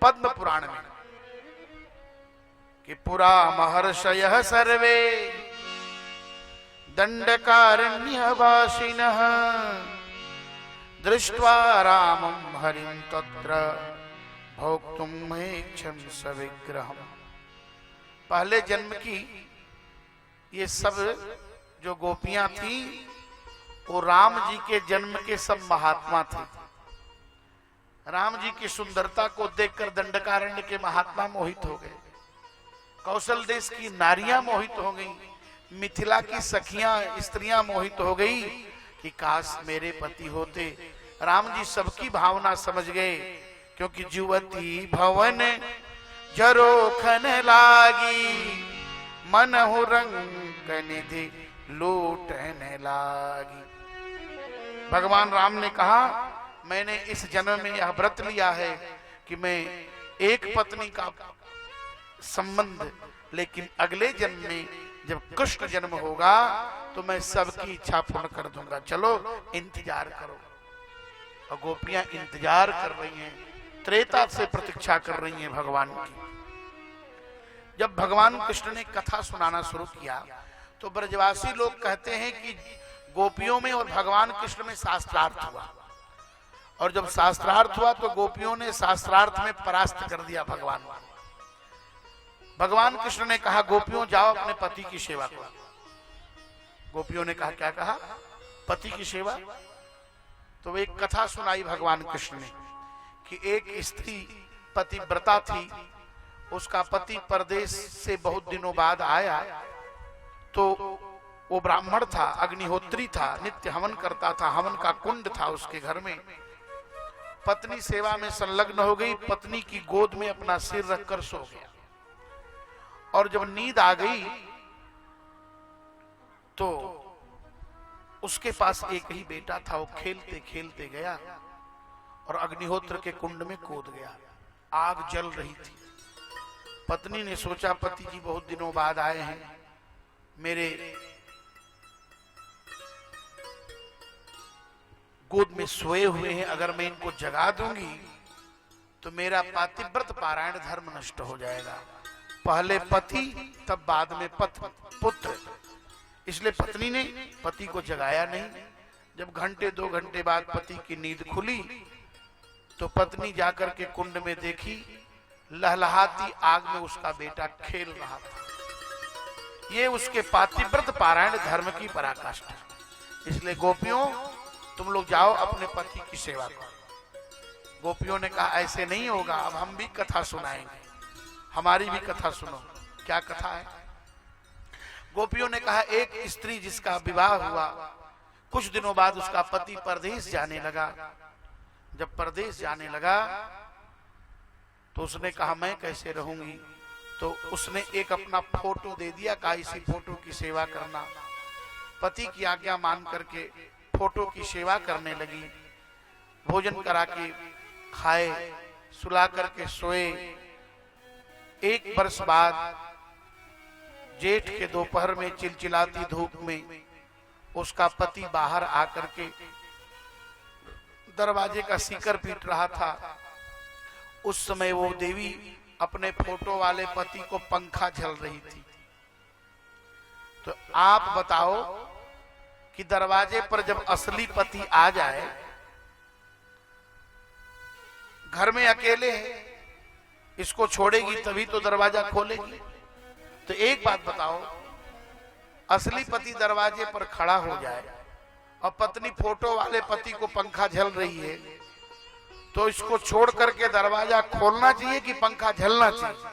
पद्म पुराण में कि पुरा महर्षयः सर्वे दंडकारण्यवासिनः दृष्ट्वा रामं हरिं तत्र भोक्तुम महेक्षं सविग्रहम्। पहले जन्म की ये सब जो गोपियां थी, वो राम जी के जन्म के सब महात्मा थे। राम जी की सुंदरता को देखकर दंडकारण्य के महात्मा मोहित हो गए, कौशल देश की नारियां मोहित हो गईं, मिथिला की सखियां स्त्रियां मोहित हो गई कि काश मेरे पति होते। राम जी सबकी भावना समझ गए, क्योंकि जुवती भवन जरोखन लागी, मनहु रंग निधि लूटन लागी। भगवान राम ने कहा, मैंने इस जन्म में यह व्रत लिया है कि मैं एक पत्नी का संबंध, लेकिन अगले जन्म में जब कृष्ण जन्म होगा तो मैं सबकी इच्छा पूर्ण कर दूंगा, चलो इंतजार करो। और गोपियां इंतजार कर रही हैं, त्रेता से प्रतीक्षा कर रही हैं भगवान की। जब भगवान कृष्ण ने कथा सुनाना शुरू किया तो ब्रजवासी लोग कहते हैं कि गोपियों में और भगवान कृष्ण में शास्त्रार्थ हुआ, और जब शास्त्रार्थ हुआ तो गोपियों ने शास्त्रार्थ में परास्त कर दिया भगवान को। भगवान कृष्ण ने कहा, गोपियों जाओ अपने पति की सेवा करो। गोपियों ने कहा, क्या कहा? पति की सेवा। तो एक कथा सुनाई भगवान कृष्ण ने कि एक स्त्री पतिव्रता थी, उसका पति परदेश से बहुत दिनों बाद आया, तो वो ब्राह्मण था, अग्निहोत्री था, नित्य हवन करता था, हवन का कुंड था उसके घर में। पत्नी सेवा में संलग्न हो गई, पत्नी की गोद में अपना सिर रखकर सो गया, और जब नींद आ गई तो उसके पास एक ही बेटा था, वो खेलते खेलते गया और अग्निहोत्र के कुंड में कूद गया। आग जल रही थी। पत्नी ने सोचा, पति जी बहुत दिनों बाद आए हैं, मेरे गोद में सोए हुए हैं, अगर मैं इनको जगा दूंगी तो मेरा पातिव्रत पारायण धर्म नष्ट हो जाएगा। पहले पति तब बाद में पुत्र। इसलिए पत्नी ने पति को जगाया नहीं। जब घंटे 2 घंटे बाद पति की नींद खुली तो पत्नी जाकर के कुंड में देखी, लहलहाती आग में उसका बेटा खेल रहा था। ये उसके पातिव्रत पारायण धर्म की पराकाष्ठा। इसलिए गोपियों, तुम लोग जाओ अपने पति की सेवा करो। गोपियों ने कहा ऐसे नहीं होगा, अब हम भी कथा सुनाएंगे, हमारी भी कथा सुनो। क्या कथा है? गोपियों ने कहा एक स्त्री जिसका विवाह हुआ, कुछ दिनों बाद उसका पति परदेश जाने लगा। जब परदेश जाने लगा तो उसने कहा मैं कैसे रहूंगी, तो उसने एक अपना फोटो दे दिया, कहा इसी फोटो की सेवा करना। पति की आज्ञा मान करके फोटो की सेवा करने लगी। भोजन करा के खाए, सुला करके सोए। 1 वर्ष बाद जेठ के दोपहर में चिलचिलाती धूप में उसका पति बाहर आकर के दरवाजे का सीकर पीट रहा था। उस समय वो देवी अपने फोटो वाले पति को पंखा झल रही थी। तो आप बताओ कि दरवाजे पर जब असली पति आ जाए, घर में अकेले है, इसको छोड़ेगी तभी तो दरवाजा खोलेगी। तो एक बात बताओ, असली पति दरवाजे पर खड़ा हो जाए और पत्नी फोटो वाले पति को पंखा झल रही है, तो इसको छोड़ करके दरवाजा खोलना चाहिए कि पंखा झलना चाहिए?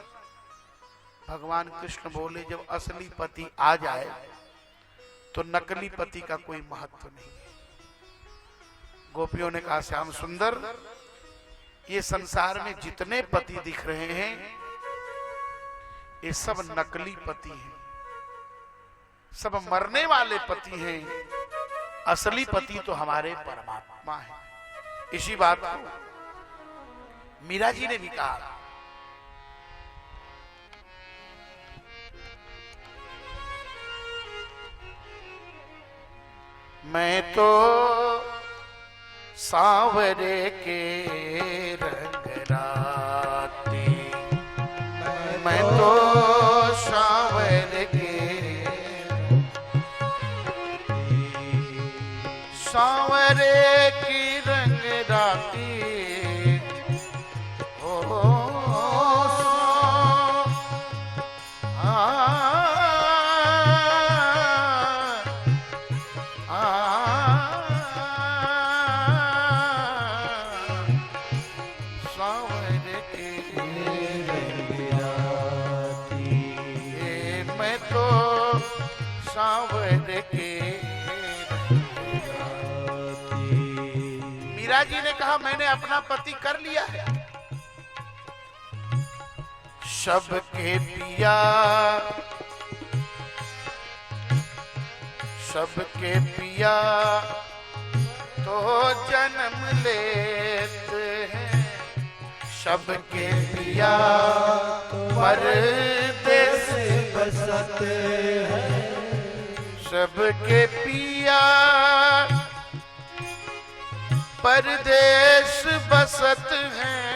भगवान कृष्ण बोले जब असली पति आ जाए तो नकली पति का कोई महत्व नहीं है। गोपियों ने कहा श्याम सुंदर, ये संसार में जितने पति दिख रहे हैं ये सब नकली पति हैं, सब मरने वाले पति हैं। असली पति तो हमारे परमात्मा है। इसी बात को मीरा जी ने भी कहा, मैं तो सांवरे के रंग राती, मैं तो सांवरे के सांवरे की रंग राती, ओ सांवरे के रंग राती, मैं तो सांवरे के। मीरा जी ने कहा मैंने अपना पति कर लिया है। सबके पिया, सबके पिया तो जन्म लेते हैं, सबके पिया परदेस बसते हैं, सबके पिया परदेश बसत हैं,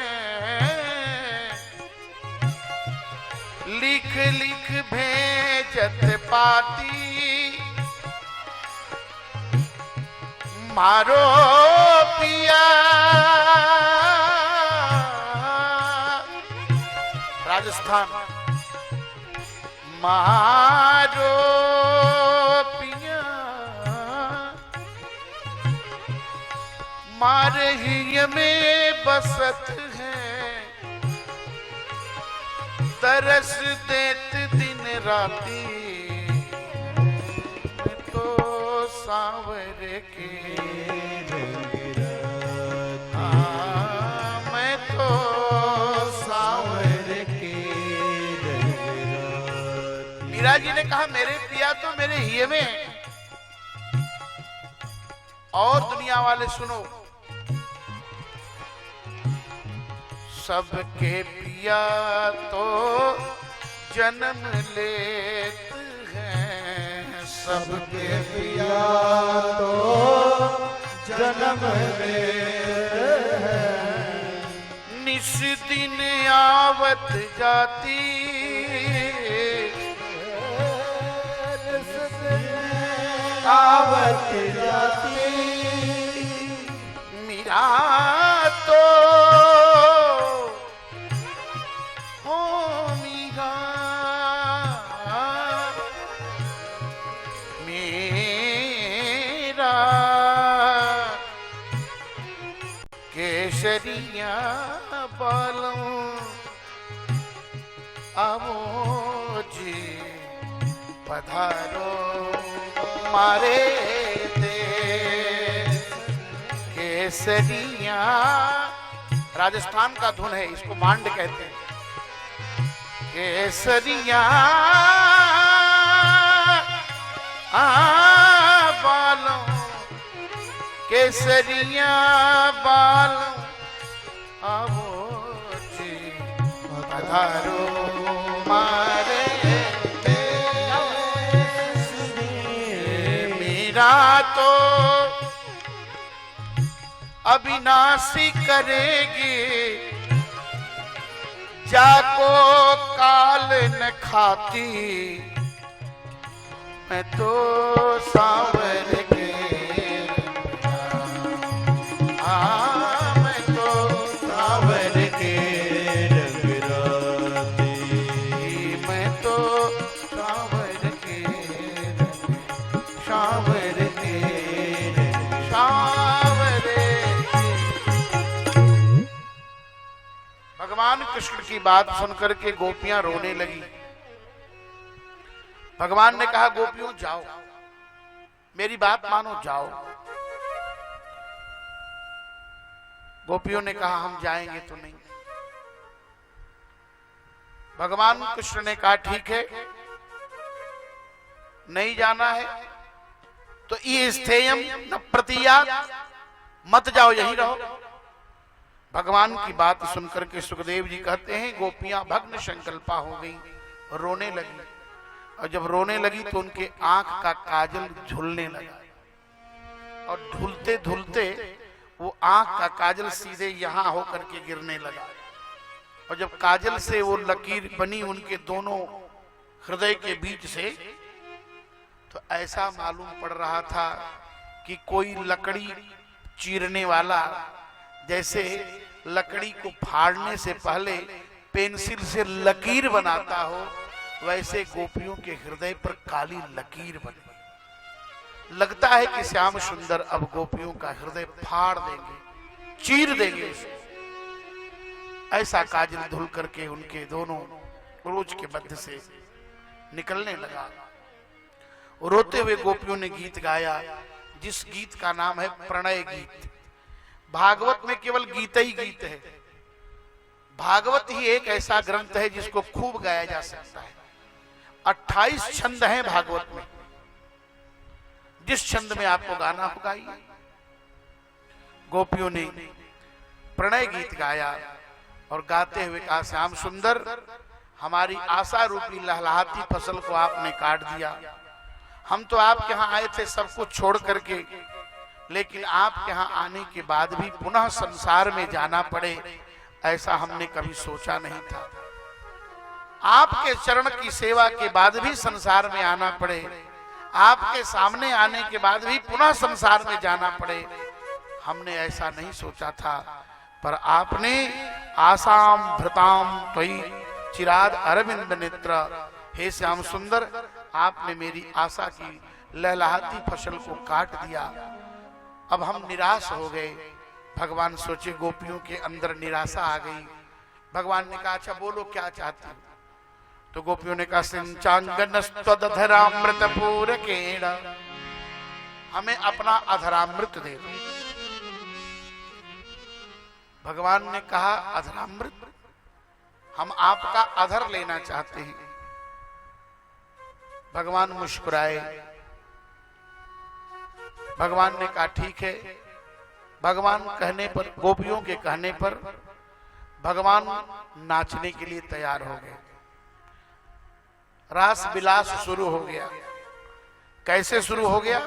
लिख लिख भेजत पाती, मारो पिया। राजस्थान, मारो पिया, मारे ही में बसत हैं, तरस देत दिन राती, तो सांवरे के रंग राती, मैं तो सांवरे के रंग राती। मीरा जी ने कहा मेरे पिया तो मेरे हिये में है। और दुनिया वाले सुनो, सबके पिया तो जन्म लेते हैं, सबके पिया तो जन्म में निस दिन आवत जाती आवत जाती मीरा तो हो मीरा मेरा केसरिया बालों आवो जी पधारो मारे देश केसरिया। राजस्थान का धुन है, इसको मांड कहते हैं। केसरिया बालों केसरिया बालों आवो जी पधारो मारे तो अविनाशी करेगी जाको काल न खाती मैं तो सांवर के मैं तो सांवर के रंग राती मैं तो सांवर के सांवर के सांवरे। भगवान कृष्ण की बात सुनकर के गोपियां रोने लगी। भगवान ने कहा गोपियों जाओ, मेरी बात मानो, जाओ। गोपियों ने कहा हम जाएंगे तो नहीं। भगवान कृष्ण ने कहा ठीक है, नहीं जाना है तो ये स्थेयम न प्रतियात, मत जाओ, यहीं रहो। भगवान की बात सुनकर के सुखदेव जी कहते हैं गोपियां भग्न संकल्पा हो गई, रोने लगी। और जब रोने लगी तो उनके आंख का काजल झुलने लगा और धुलते धुलते वो आंख का काजल सीधे यहां होकर के गिरने लगा। और जब काजल से वो लकीर बनी उनके दोनों हृदय के बीच से, तो ऐसा मालूम पड़ रहा था कि कोई लकड़ी चीरने वाला जैसे लकड़ी को फाड़ने से पहले पेंसिल से लकीर बनाता हो, वैसे गोपियों के हृदय पर काली लकीर बनी। लगता है कि श्याम सुंदर अब गोपियों का हृदय फाड़ देंगे, चीर देंगे उसे। ऐसा काजल धुल करके उनके दोनों रोज के मध्य से निकलने लगा। रोते हुए गोपियों ने गीत गाया, जिस गीत का नाम है प्रणय गीत। भागवत में केवल गीत ही गीत है। भागवत ही एक ऐसा ग्रंथ है जिसको खूब गाया जा सकता है। 28 छंद हैं भागवत में, जिस छंद में आपको गाना हो गाइए। गोपियों ने प्रणय गीत गाया और गाते हुए कहा श्याम सुंदर, हमारी आशा रूपी लहलहाती फसल को आपने काट दिया। हम तो आपके यहाँ आए थे सब कुछ छोड़ करके, लेकिन आपके यहाँ आने के बाद भी पुनः संसार में जाना पड़े, ऐसा हमने कभी सोचा नहीं था। आपके चरण की सेवा के बाद भी संसार में आना पड़े, आपके सामने आने के बाद भी पुनः संसार में जाना पड़े, हमने ऐसा नहीं सोचा था। पर आपने आसाम भृताम त्वयि चिराद अरविंद नेत्र, हे श्याम सुंदर, आपने मेरी आशा की लहलहाती फसल को काट दिया। अब हम निराश हो गए। भगवान सोचे गोपियों के अंदर निराशा आ गई। भगवान ने कहा अच्छा बोलो क्या चाहती हो? तो गोपियों ने कहा सिंचांगनस्तदधरामृत पूरकेण, हमें अपना अधरामृत दे दो। भगवान ने कहा अधरामृत, हम आपका अधर लेना चाहते हैं। भगवान मुस्कुराए। भगवान ने कहा ठीक है। भगवान कहने पर, गोपियों के कहने पर भगवान नाचने के लिए तैयार हो गए। रास विलास शुरू हो गया। कैसे शुरू हो गया?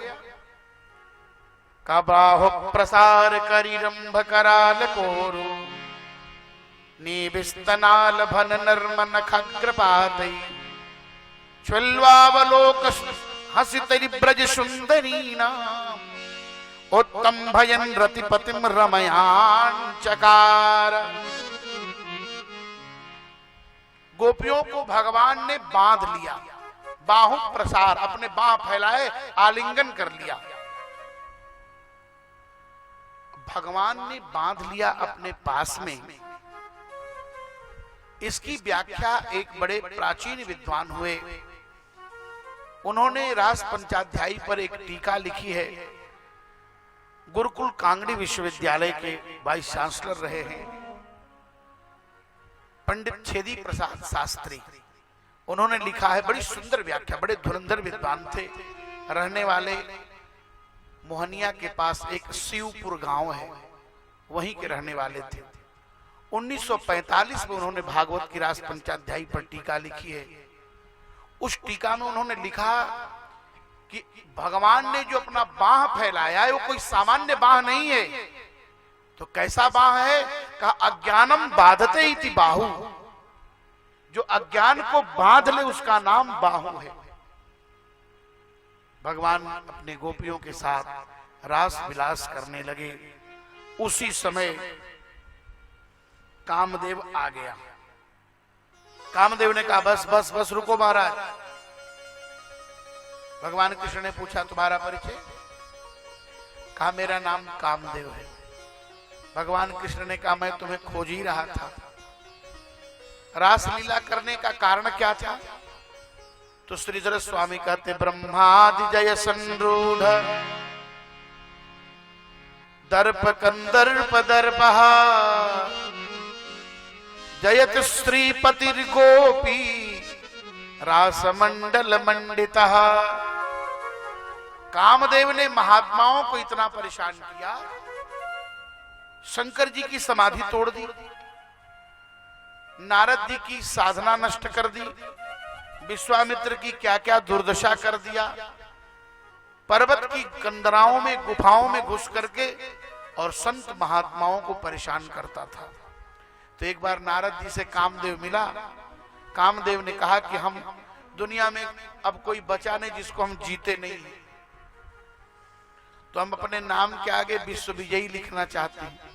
का बाहु प्रसार करी रंभ कराल कोरु निबिस्तनाल भन नर्मन खग्रपातई च्वल्वावलोक हसितरि ब्रज सुंदरी नाम उत्तम भयन रतिपतिम रमयान चकार। गोपियों को भगवान ने बांध लिया, बाहु प्रसार, अपने बाह फैलाए आलिंगन कर लिया। भगवान ने बांध लिया अपने पास में। इसकी व्याख्या एक बड़े प्राचीन विद्वान हुए, उन्होंने रास पंचाध्यायी पर एक टीका लिखी है। गुरुकुल कांगड़ी विश्वविद्यालय के वाइस चांसलर रहे हैं पंडित छेदी प्रसाद शास्त्री। उन्होंने लिखा है, बड़ी सुंदर व्याख्या, बड़े धुरंधर विद्वान थे। रहने वाले मोहनिया के पास एक शिवपुर गांव है, वहीं के रहने वाले थे। 1945 में उन्होंने भागवत की रास पंचाध्यायी पर टीका लिखी है। उस टीका में उन्होंने लिखा कि भगवान ने जो अपना बाह फैलाया है वो कोई सामान्य बाह नहीं है। तो कैसा बाह है? कहा अज्ञानम बाधते इति बाहु, जो अज्ञान को बांध ले उसका नाम बाहु है। भगवान अपने गोपियों के साथ रास विलास करने लगे। उसी समय कामदेव आ गया। कामदेव ने कहा बस बस बस रुको महाराज। भगवान कृष्ण ने पूछा तुम्हारा परिचय? कहा मेरा नाम कामदेव है। भगवान कृष्ण ने कहा मैं तुम्हें खोज ही रहा था। रासलीला करने का कारण क्या था? तो श्रीधर स्वामी कहते ब्रह्मादि जय संरूढ़ दर्प कंदर्प दर्पहा जयत श्रीपतिर गोपी रासमंडल मंडिता। कामदेव ने महात्माओं को इतना परेशान किया, शंकर जी की समाधि तोड़ दी, नारद जी की साधना नष्ट कर दी, विश्वामित्र की क्या क्या दुर्दशा कर दिया, पर्वत की कंदराओं में गुफाओं में घुस करके और संत महात्माओं को परेशान करता था। तो एक बार नारद जी से कामदेव मिला। कामदेव ने कहा कि हम दुनिया में अब कोई बचा नहीं जिसको हम जीते नहीं, तो हम अपने नाम के आगे विश्व विजयी लिखना चाहते हैं।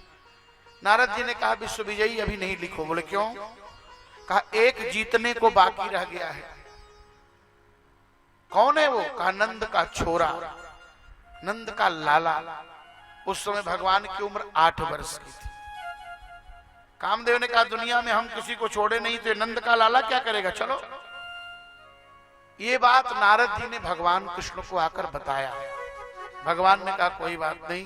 नारद जी ने कहा विश्व विजयी अभी नहीं लिखो। बोले क्यों? कहा एक जीतने को बाकी रह गया है। कौन है वो? कहा नंद का छोरा, नंद का लाला। उस समय भगवान की उम्र 8 वर्ष की थी। कामदेव ने कहा दुनिया में हम किसी को छोड़े नहीं, तो नंद का लाला क्या करेगा, चलो। ये बात नारद जी ने भगवान कृष्ण को आकर बताया। भगवान ने कहा कोई बात नहीं,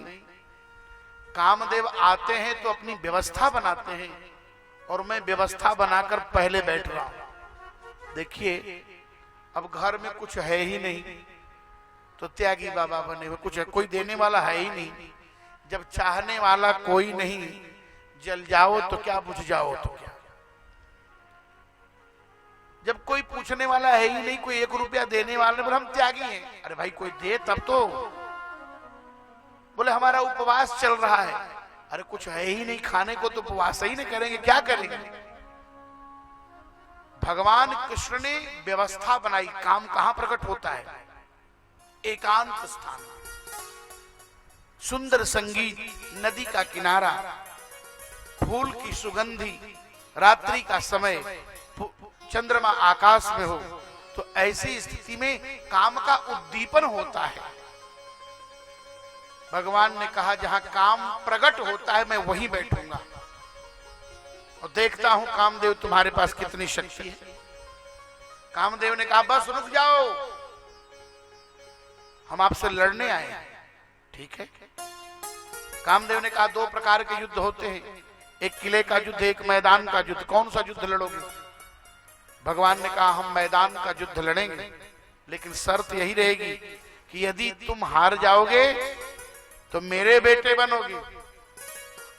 कामदेव आते हैं तो अपनी व्यवस्था बनाते हैं और मैं व्यवस्था बनाकर पहले बैठ रहा हूं। देखिए अब घर में कुछ है ही नहीं तो त्यागी बाबा बने हुए, कुछ है, कोई देने वाला है ही नहीं। जब चाहने वाला कोई नहीं, जल जाओ तो क्या बुझ जाओ तो क्या। जब कोई पूछने वाला है ही नहीं, कोई 1 रुपया देने वाला, बोले हम त्यागी हैं। अरे भाई कोई दे तब तो। बोले हमारा उपवास चल रहा है। अरे कुछ है ही नहीं खाने को तो उपवास ही नहीं करेंगे, क्या करेंगे। भगवान कृष्ण ने व्यवस्था बनाई। काम कहां प्रकट होता है? एकांत स्थान, सुंदर संगीत, नदी का किनारा, फूल की सुगंधी, रात्रि का समय, चंद्रमा आकाश में हो, तो ऐसी स्थिति में काम का उद्दीपन होता है। भगवान ने कहा जहां काम प्रकट होता है मैं वहीं बैठूंगा और देखता हूं कामदेव तुम्हारे पास कितनी शक्ति है। कामदेव ने कहा बस रुक जाओ, हम आपसे लड़ने आए हैं। ठीक है। कामदेव ने कहा 2 प्रकार के युद्ध होते हैं, एक किले का युद्ध, एक मैदान का युद्ध। कौन सा युद्ध लड़ोगे? भगवान ने कहा हम मैदान का युद्ध लड़ेंगे, लेकिन शर्त यही रहेगी कि यदि तुम हार जाओगे तो मेरे बेटे बनोगे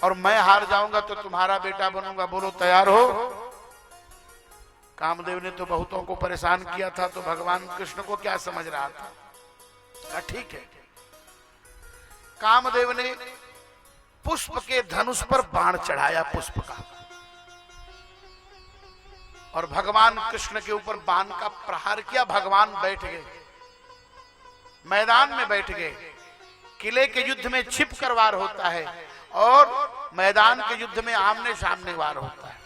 और मैं हार जाऊंगा तो तुम्हारा बेटा बनूंगा। बोलो तैयार हो? कामदेव ने तो बहुतों को परेशान किया था, तो भगवान कृष्ण को क्या समझ रहा था। ठीक है। कामदेव ने पुष्प के धनुष पर बाण चढ़ाया पुष्प का, और भगवान कृष्ण के ऊपर बाण का प्रहार किया। भगवान बैठ गए, मैदान में बैठ गए। किले के युद्ध में छिप कर वार होता है और मैदान के युद्ध में आमने सामने वार होता है।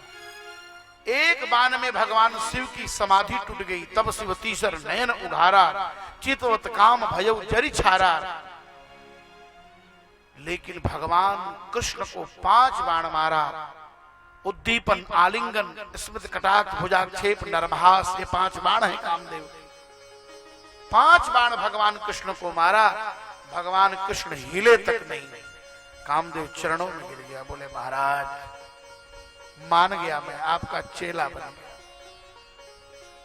एक बाण में भगवान शिव की समाधि टूट गई। तब शिव तीसर नयन उघारा, चितवत काम भयउ जरि छारा। लेकिन भगवान कृष्ण को 5 बाण मारा। उद्दीपन, आलिंगन, स्मृत, कटाक्ष, भुजाक्षेप, नरभास, ये 5 बाण है कामदेव। 5 बाण भगवान कृष्ण को मारा। भगवान कृष्ण हिले तक नहीं। कामदेव चरणों में गिर गया, बोले महाराज मान गया, मैं आपका चेला बन गया।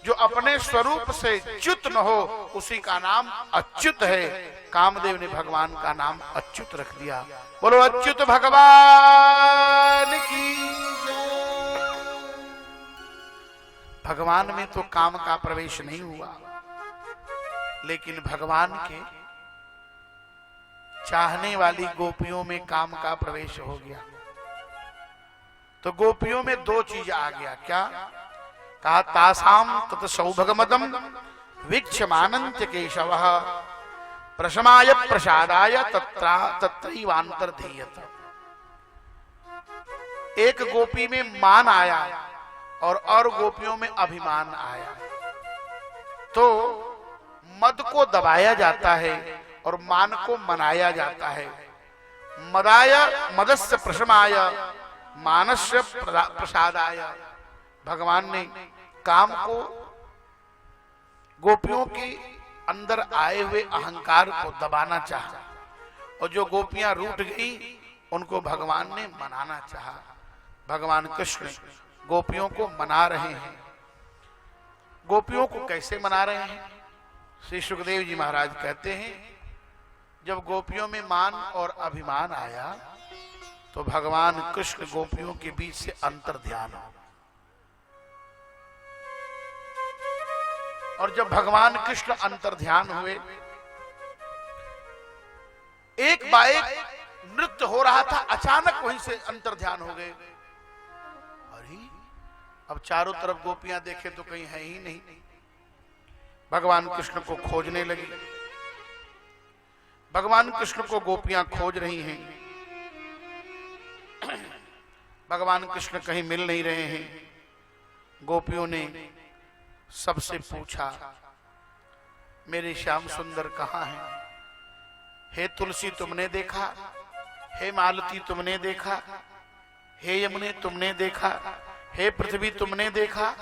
जो अपने स्वरूप से च्युत न हो उसी का नाम अच्युत है। कामदेव ने भगवान का नाम अच्युत रख दिया। बोलो अच्युत भगवान की जय। भगवान में तो काम का प्रवेश नहीं हुआ, लेकिन भगवान के चाहने वाली गोपियों में काम का प्रवेश हो गया। तो गोपियों में 2 चीज आ गया। क्या कहा? तासाम तत सौभगमदम वीक्षमानंत्य केशवः प्रशमाय प्रसादाय तत्रैवांतर्धीयत। एक गोपी में मान आया और गोपियों में अभिमान आया। तो मद को दबाया जाता है और मान को मनाया जाता है। मदाय मदस्य प्रशमाय मानस्य प्रसादाय। भगवान ने काम को, गोपियों के अंदर आए हुए अहंकार को दबाना चाहा, और जो गोपियां रूठ गई उनको भगवान ने मनाना चाहा। भगवान कृष्ण गोपियों को मना रहे हैं। गोपियों को कैसे मना रहे हैं? श्री सुखदेव जी महाराज कहते हैं, जब गोपियों में मान और अभिमान आया तो भगवान कृष्ण गोपियों के बीच से अंतर ध्यान हो। और जब भगवान कृष्ण अंतर ध्यान हुए, एक बाएक नृत्य हो रहा था, अचानक वहीं से अंतर ध्यान हो गए। अरे अब चारों तरफ गोपियां देखे तो कहीं है ही नहीं। भगवान कृष्ण को खोजने लगी। भगवान कृष्ण को गोपियां खोज रही हैं। भगवान कृष्ण कहीं मिल नहीं रहे हैं। गोपियों ने सबसे पूछा, मेरे श्याम सुंदर कहाँ हैं? हे तुलसी तुमने देखा? हे मालती तुमने देखा? हे यमुने तुमने देखा? हे पृथ्वी तुमने देखा?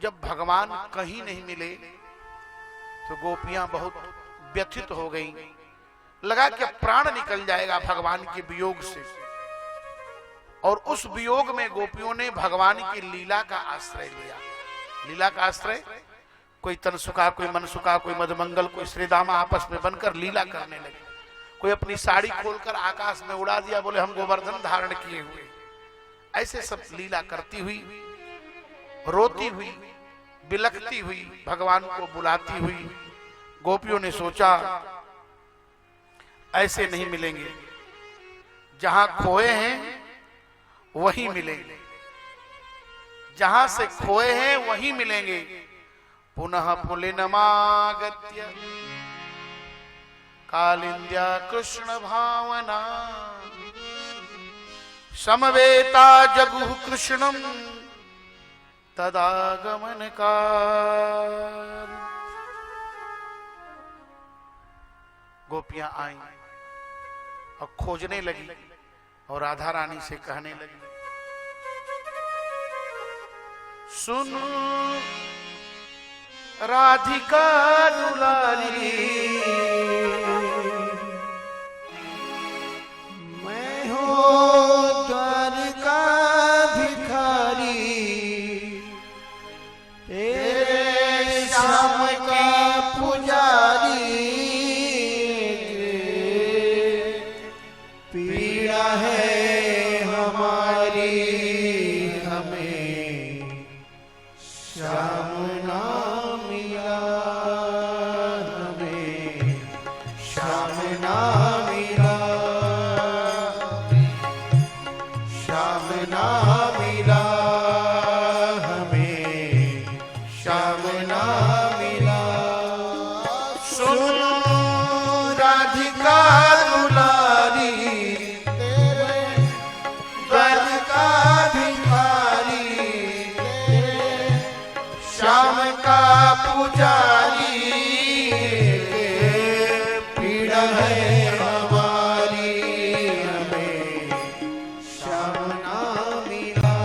जब भगवान कहीं नहीं मिले तो गोपियां बहुत व्यथित हो गईं। लगा कि प्राण निकल जाएगा भगवान के वियोग से। और उस वियोग में गोपियों ने भगवान की लीला का आश्रय लिया। लीला का आश्रय, कोई तनसुखा, कोई मनसुखा, कोई मधुमंगल, कोई श्रीदामा आपस में बनकर लीला करने लगे। कोई अपनी साड़ी खोलकर आकाश में उड़ा दिया, बोले हम गोवर्धन धारण किए हुए। ऐसे सब लीला करती हुई, रोती हुई, बिलखती हुई, भगवान को बुलाती हुई गोपियों ने सोचा ऐसे नहीं मिलेंगे। जहां खोए हैं वहीं मिलेंगे, जहां से खोए हैं वहीं मिलेंगे। पुनः पुलिनमागत्य कालिंद्या कृष्ण भावना समवेता जगुः कृष्णम तदागमन काल। गोपियां आई और खोजने लगी और राधा रानी से कहने लगी, सुन राधिका दुलारी, मैं हूँ द्वारका भिखारी, तेरे श्याम का पुजारी। पीड़ा है हमारी, हमें श्याम ना मिला, हमें ना मिला। सुनो राधिका दुलारी, तेरे दर का भिखारी, तेरे श्याम का पुजारी, पीड़ा है हमारी, हमें श्याम ना मिला,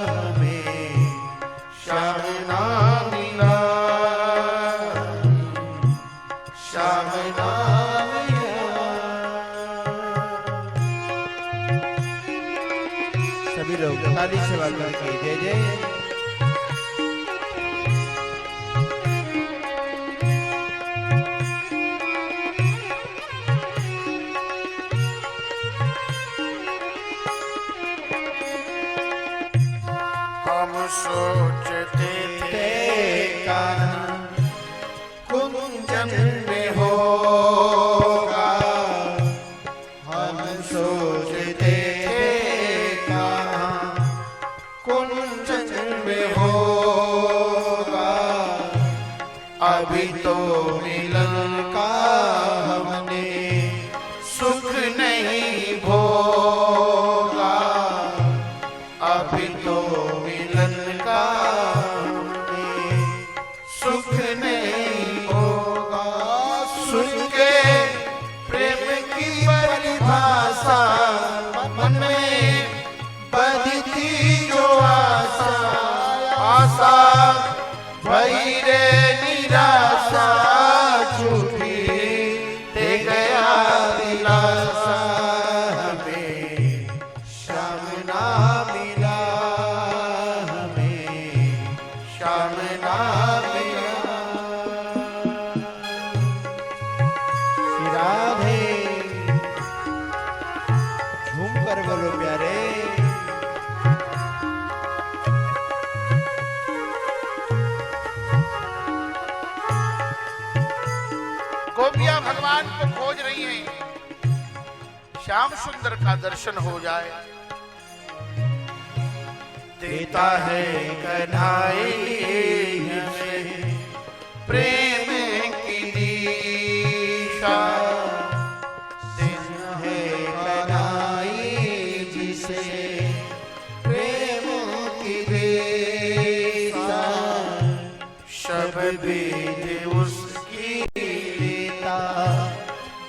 हमें श्याम ना मिला, श्याम ना मिला। सभी लोग ताली से वाकर के जय जय। हम सोचते थे कुंजन में होगा, हम सोचते थे कुंजन में होगा, अभी तो मिलन का हमने सुख नहीं भोगा, अभी तो मिलन का हमने सुख नहीं होगा। सुन के प्रेम की परिभाषा मन में बधती जो आशा, आशा भई रे निराशा, झूठी दे गया दिलासा, हमें श्याम ना मिला, हमें श्याम ना मिला। श्री राधे झूम कर बोलो प्यारे। गोपियां भगवान को खोज रही हैं, श्याम सुंदर का दर्शन हो जाए। देता है कन्हैया हमें प्रेम की दिशा, देता है कन्हैया जिसे प्रेम की दिशा, सब बीज उसकी देता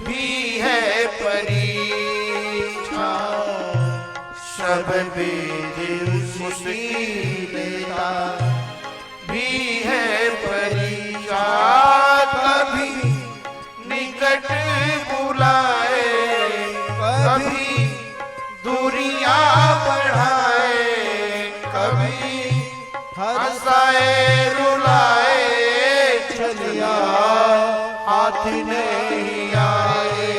भी है परीक्षा, सब बीज उसकी देता भी है परीक्षा, कभी निकट बुलाए, कभी दूरियां बढ़ाए, कभी हंसाए रुलाए, चलिया हाथ नहीं आए,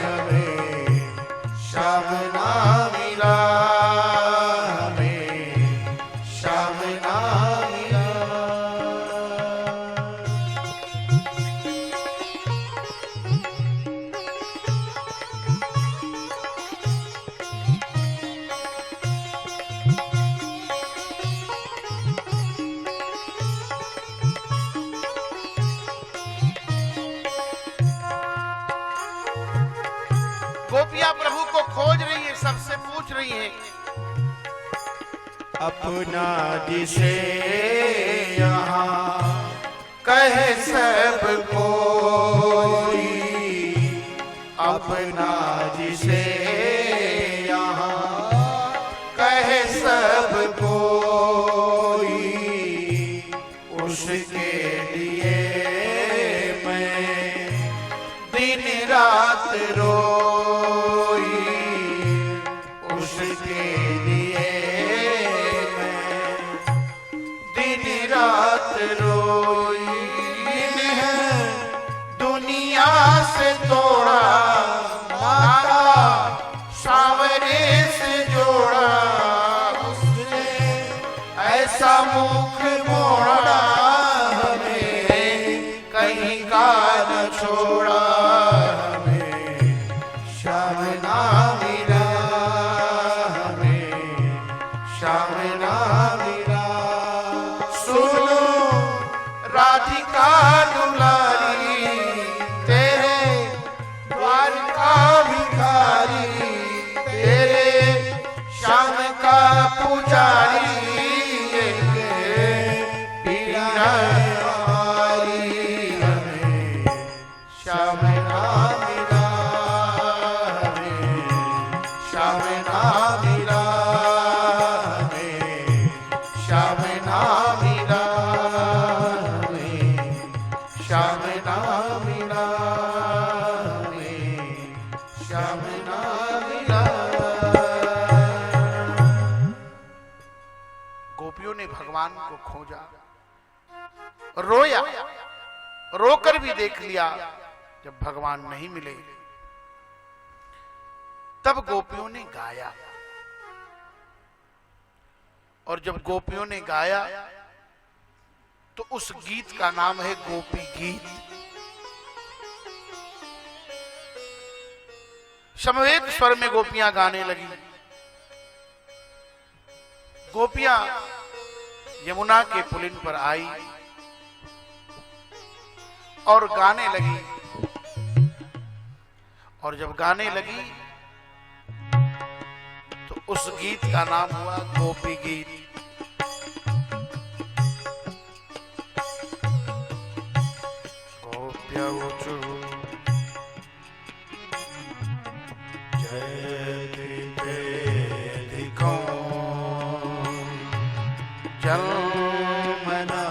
हमें श्याम ना मिला, हमें श्याम ना मिला। गोपियां प्रभु को खोज रही है, सबसे पूछ रही है। अपना जिसे यहाँ कहे सब कोई, अपना जिसे यहाँ कहे सब कोई, उसके लिए मैं दिन रात रोई, उसके लिए मैं दिन रात रोई, दुनिया से तोड़ा नाता सावरे से जोड़ा, उसने ऐसा मुख मोड़ा, हमें कहीं का न छोड़ा, हमें श्याम ना मिला, हमें श्याम ना मिला। सुनो द्वारिका दुलारी, तेरे द्वारिका भिखारी, तेरे श्याम का पुजारी, पीरा हमारी हमें श्याम ना मिला, हमें श्याम ना मिला, हमें श्याम ना मिला, हमें श्याम ना मिला, हमें श्याम ना मिला। गोपियों ने भगवान को खोजा, रोया, रोकर भी देख लिया, जब भगवान नहीं मिले तब गोपियों ने गाया, और जब गोपियों ने गाया तो उस गीत का नाम है गोपी गीत। समवेत स्वर में गोपियां गाने लगी। गोपियां यमुना के पुलिन पर आई और गाने लगी, और जब गाने लगी तो उस गीत का नाम हुआ गोपी गीत। गोप्यौचु जयधिको जन्मना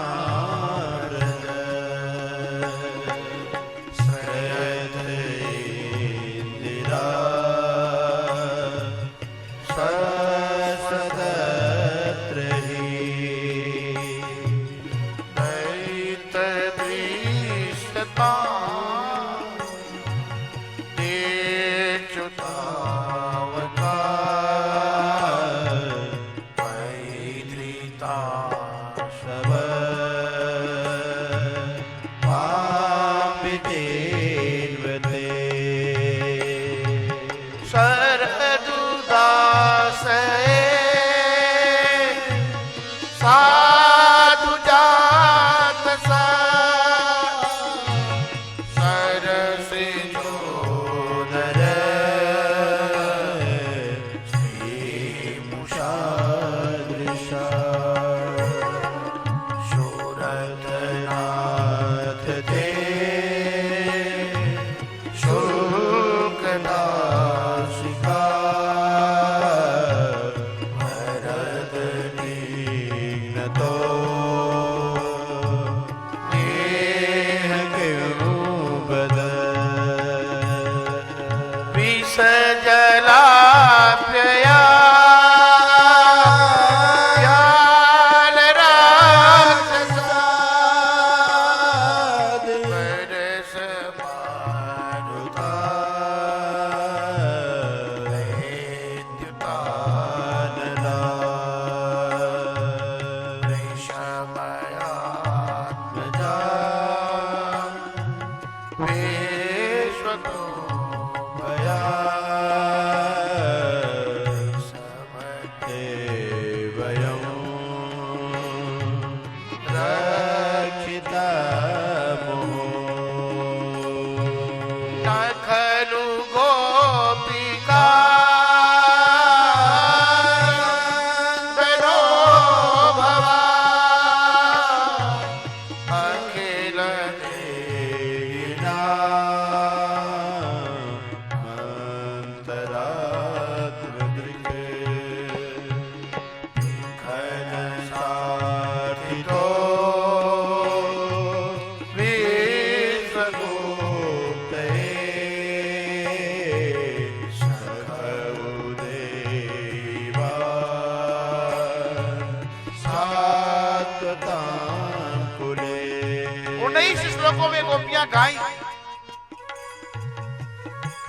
श्लोकों में गोपियां गाई,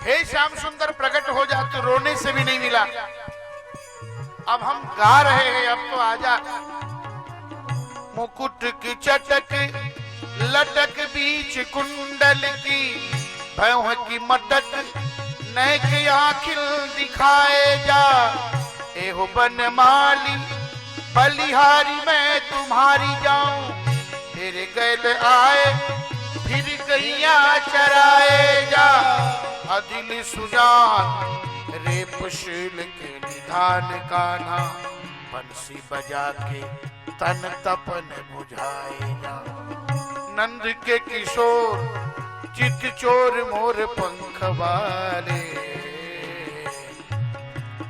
हे श्याम सुंदर प्रकट हो जा, तो रोने से भी नहीं मिला। अब हम गा रहे हैं, अब तो आजा। मुकुट की चटक लटक बीच कुंडल की, भयों की मटक नैक आंखिल दिखाए जा। एहो बनमाली बलिहारी मैं तुम्हारी जाऊं, फिर गैल आए फिर गैया चराए जा, अदिल सुजान रे पुशील के निधान कान्हा, बंसी बजा के तन तपन बुझाए जा। नंद के किशोर चित चोर मोर पंख वाले,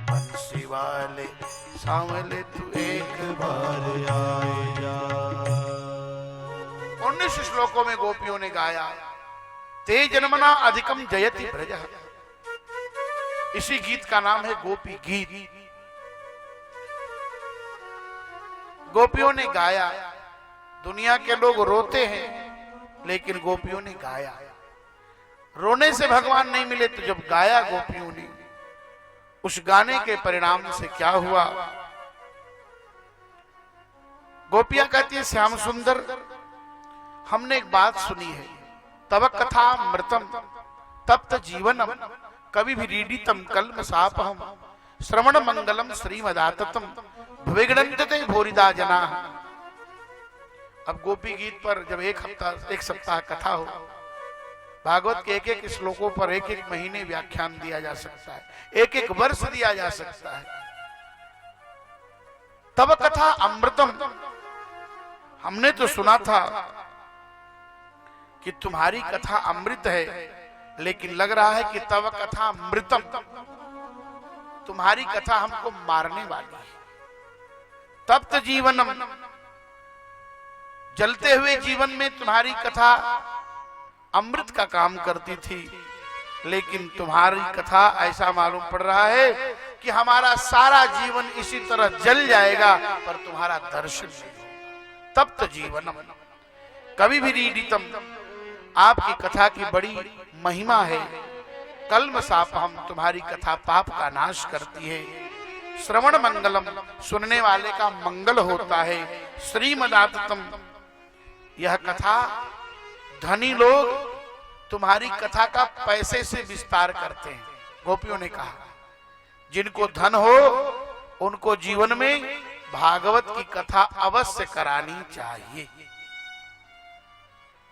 बंसी वाले सांवले तू एक बार आए जा। 19 श्लोकों में गोपियों ने गाया ते जन्मना अधिकम जयति ब्रज। इसी गीत का नाम है गोपी गीत। गोपियों ने गाया। दुनिया के लोग रोते हैं लेकिन गोपियों ने गाया। रोने से भगवान नहीं मिले तो जब गाया गोपियों ने, उस गाने के परिणाम से क्या हुआ? गोपियां कहती है श्याम सुंदर, हमने एक बात सुनी है, तब कथा मृतम तप्त जीवनम कवि रीडितम कल्म सापहम श्रवण मंगलम श्रीमदाततम भविगणन्ते भोरिदा जना। अब गोपी गीत पर जब एक सप्ताह कथा हो, भागवत के एक एक श्लोकों पर एक एक महीने व्याख्यान दिया जा सकता है, एक एक वर्ष दिया जा सकता है। तब कथा अमृतम, हमने तो सुना था कि तुम्हारी कथा अमृत है, लेकिन लग रहा है कि तब कथा मृतम, तुम्हारी कथा हमको मारने वाली है। तप्त जीवनम, जलते हुए जीवन में तुम्हारी कथा अमृत का काम करती थी, लेकिन तुम्हारी कथा ऐसा मालूम पड़ रहा है कि हमारा सारा जीवन इसी तरह जल जाएगा पर तुम्हारा दर्शन नहीं होगा। तप्त जीवनम कवि रीडितम, आपकी कथा की बड़ी महिमा है। कल्म सापहम, तुम्हारी कथा पाप का नाश करती है। श्रवण मंगलम, सुनने वाले का मंगल होता है। श्रीमदाततम, यह कथा धनी लोग तुम्हारी कथा का पैसे से विस्तार करते हैं। गोपियों ने कहा जिनको धन हो उनको जीवन में भागवत की कथा अवश्य करानी चाहिए।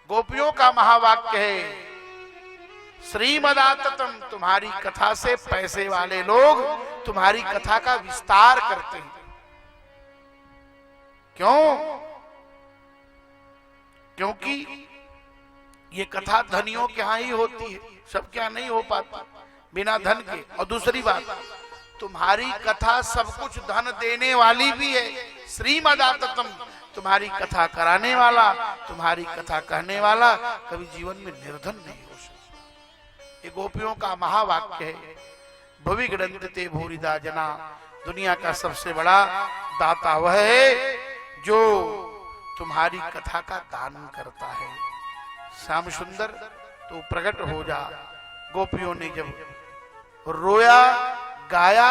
गोपियों का महावाक्य है श्रीमदाततम, तुम्हारी कथा से पैसे वाले लोग तुम्हारी कथा का विस्तार करते हैं। क्यों? क्योंकि ये कथा धनियों के यहां ही होती है, सबके यहां नहीं हो पाती बिना धन के। और दूसरी बात, तुम्हारी कथा सब कुछ धन देने वाली भी है। श्रीमदाततम, तुम्हारी कथा कराने वाला, तुम्हारी कथा कहने वाला कभी जीवन में निर्धन नहीं हो सकता। ये गोपियों का महावाक्य है। भवि गणन्ते भूरिदा जना, दुनिया का सबसे बड़ा दाता वह है जो तुम्हारी कथा का दान करता है। श्याम सुंदर तो प्रकट हो जा। गोपियों ने जब रोया गाया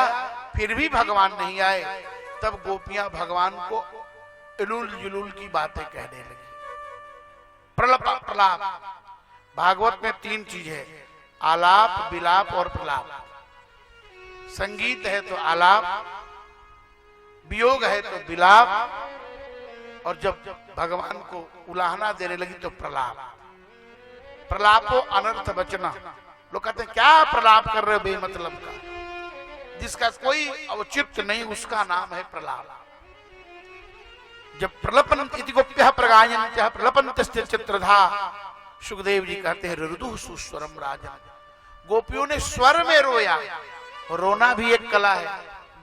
फिर भी भगवान नहीं आए, तब गोपियां भगवान को इलुल जुलुल की बातें कहने लगी। प्रलाप, भागवत में 3 चीज है, आलाप, विलाप और प्रलाप। संगीत है तो आलाप, वियोग है तो विलाप, और जब भगवान को उलाहना देने लगी तो प्रलाप। प्रलापो अनर्थ बचना। लोग कहते हैं क्या प्रलाप कर रहे हो बेमतलब का, जिसका कोई औचित्य नहीं, उसका नाम है प्रलाप। जब प्रलपन इति गोप्यः प्रगायन्त्यः प्रलपन्तस्ते चित्रधा, सुखदेव जी कहते हैं ऋदु सुस्वरम राजन। गोपियों ने स्वर में रोया। रोना भी एक कला है,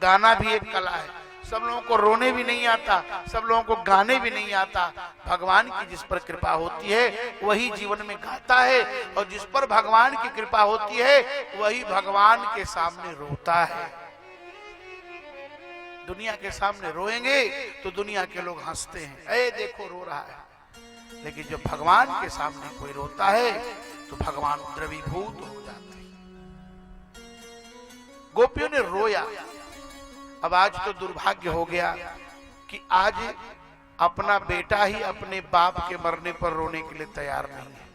गाना भी एक कला है। सब लोगों को रोने भी नहीं आता, सब लोगों को गाने भी नहीं आता। भगवान की जिस पर कृपा होती है वही जीवन में गाता है, और जिस पर भगवान की कृपा होती है वही भगवान के सामने रोता है। दुनिया के सामने रोएंगे तो दुनिया के लोग हंसते हैं, ए देखो रो रहा है। लेकिन जब भगवान के सामने कोई रोता है तो भगवान द्रवीभूत हो जाते हैं। गोपियों ने रोया। अब आज तो दुर्भाग्य हो गया कि आज अपना बेटा ही अपने बाप के मरने पर रोने के लिए तैयार नहीं है।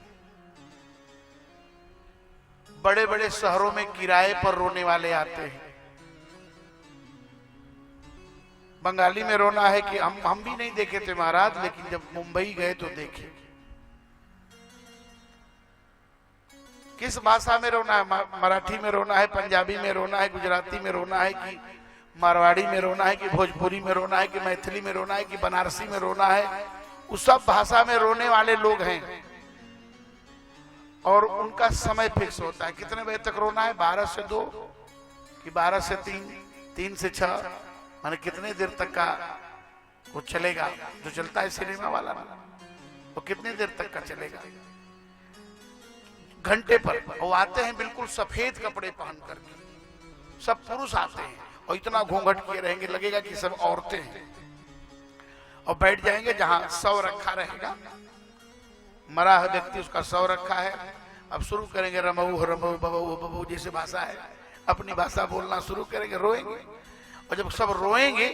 बड़े बड़े शहरों में किराए पर रोने वाले आते हैं। बंगाली में रोना है कि हम भी नहीं देखे थे महाराज, लेकिन जब मुंबई गए तो देखे। किस भाषा में रोना है? मराठी में रोना है, पंजाबी में रोना है, गुजराती में रोना है, कि मारवाड़ी में रोना है, कि भोजपुरी में रोना है, कि मैथिली में रोना है, कि बनारसी में रोना है? उस सब भाषा में रोने वाले लोग हैं और उनका समय फिक्स होता है। कितने बजे तक रोना है? 12 से 2 कि 12 से 3, 3 से 6, माने कितने देर तक का वो चलेगा? जो चलता है सिनेमा वाला ना, वो कितने देर तक का चलेगा? घंटे पर। वो आते हैं बिल्कुल सफेद कपड़े पहन करके, सब पुरुष आते हैं और इतना घूंघट किए रहेंगे, लगेगा कि सब औरतें हैं, और बैठ जाएंगे जहां शव रखा रहेगा, मरा है व्यक्ति उसका शव रखा है। अब शुरू करेंगे रमऊ रमऊ बबू बबू जैसे भाषा है, अपनी भाषा बोलना शुरू करेंगे, रोएंगे। और जब सब रोएंगे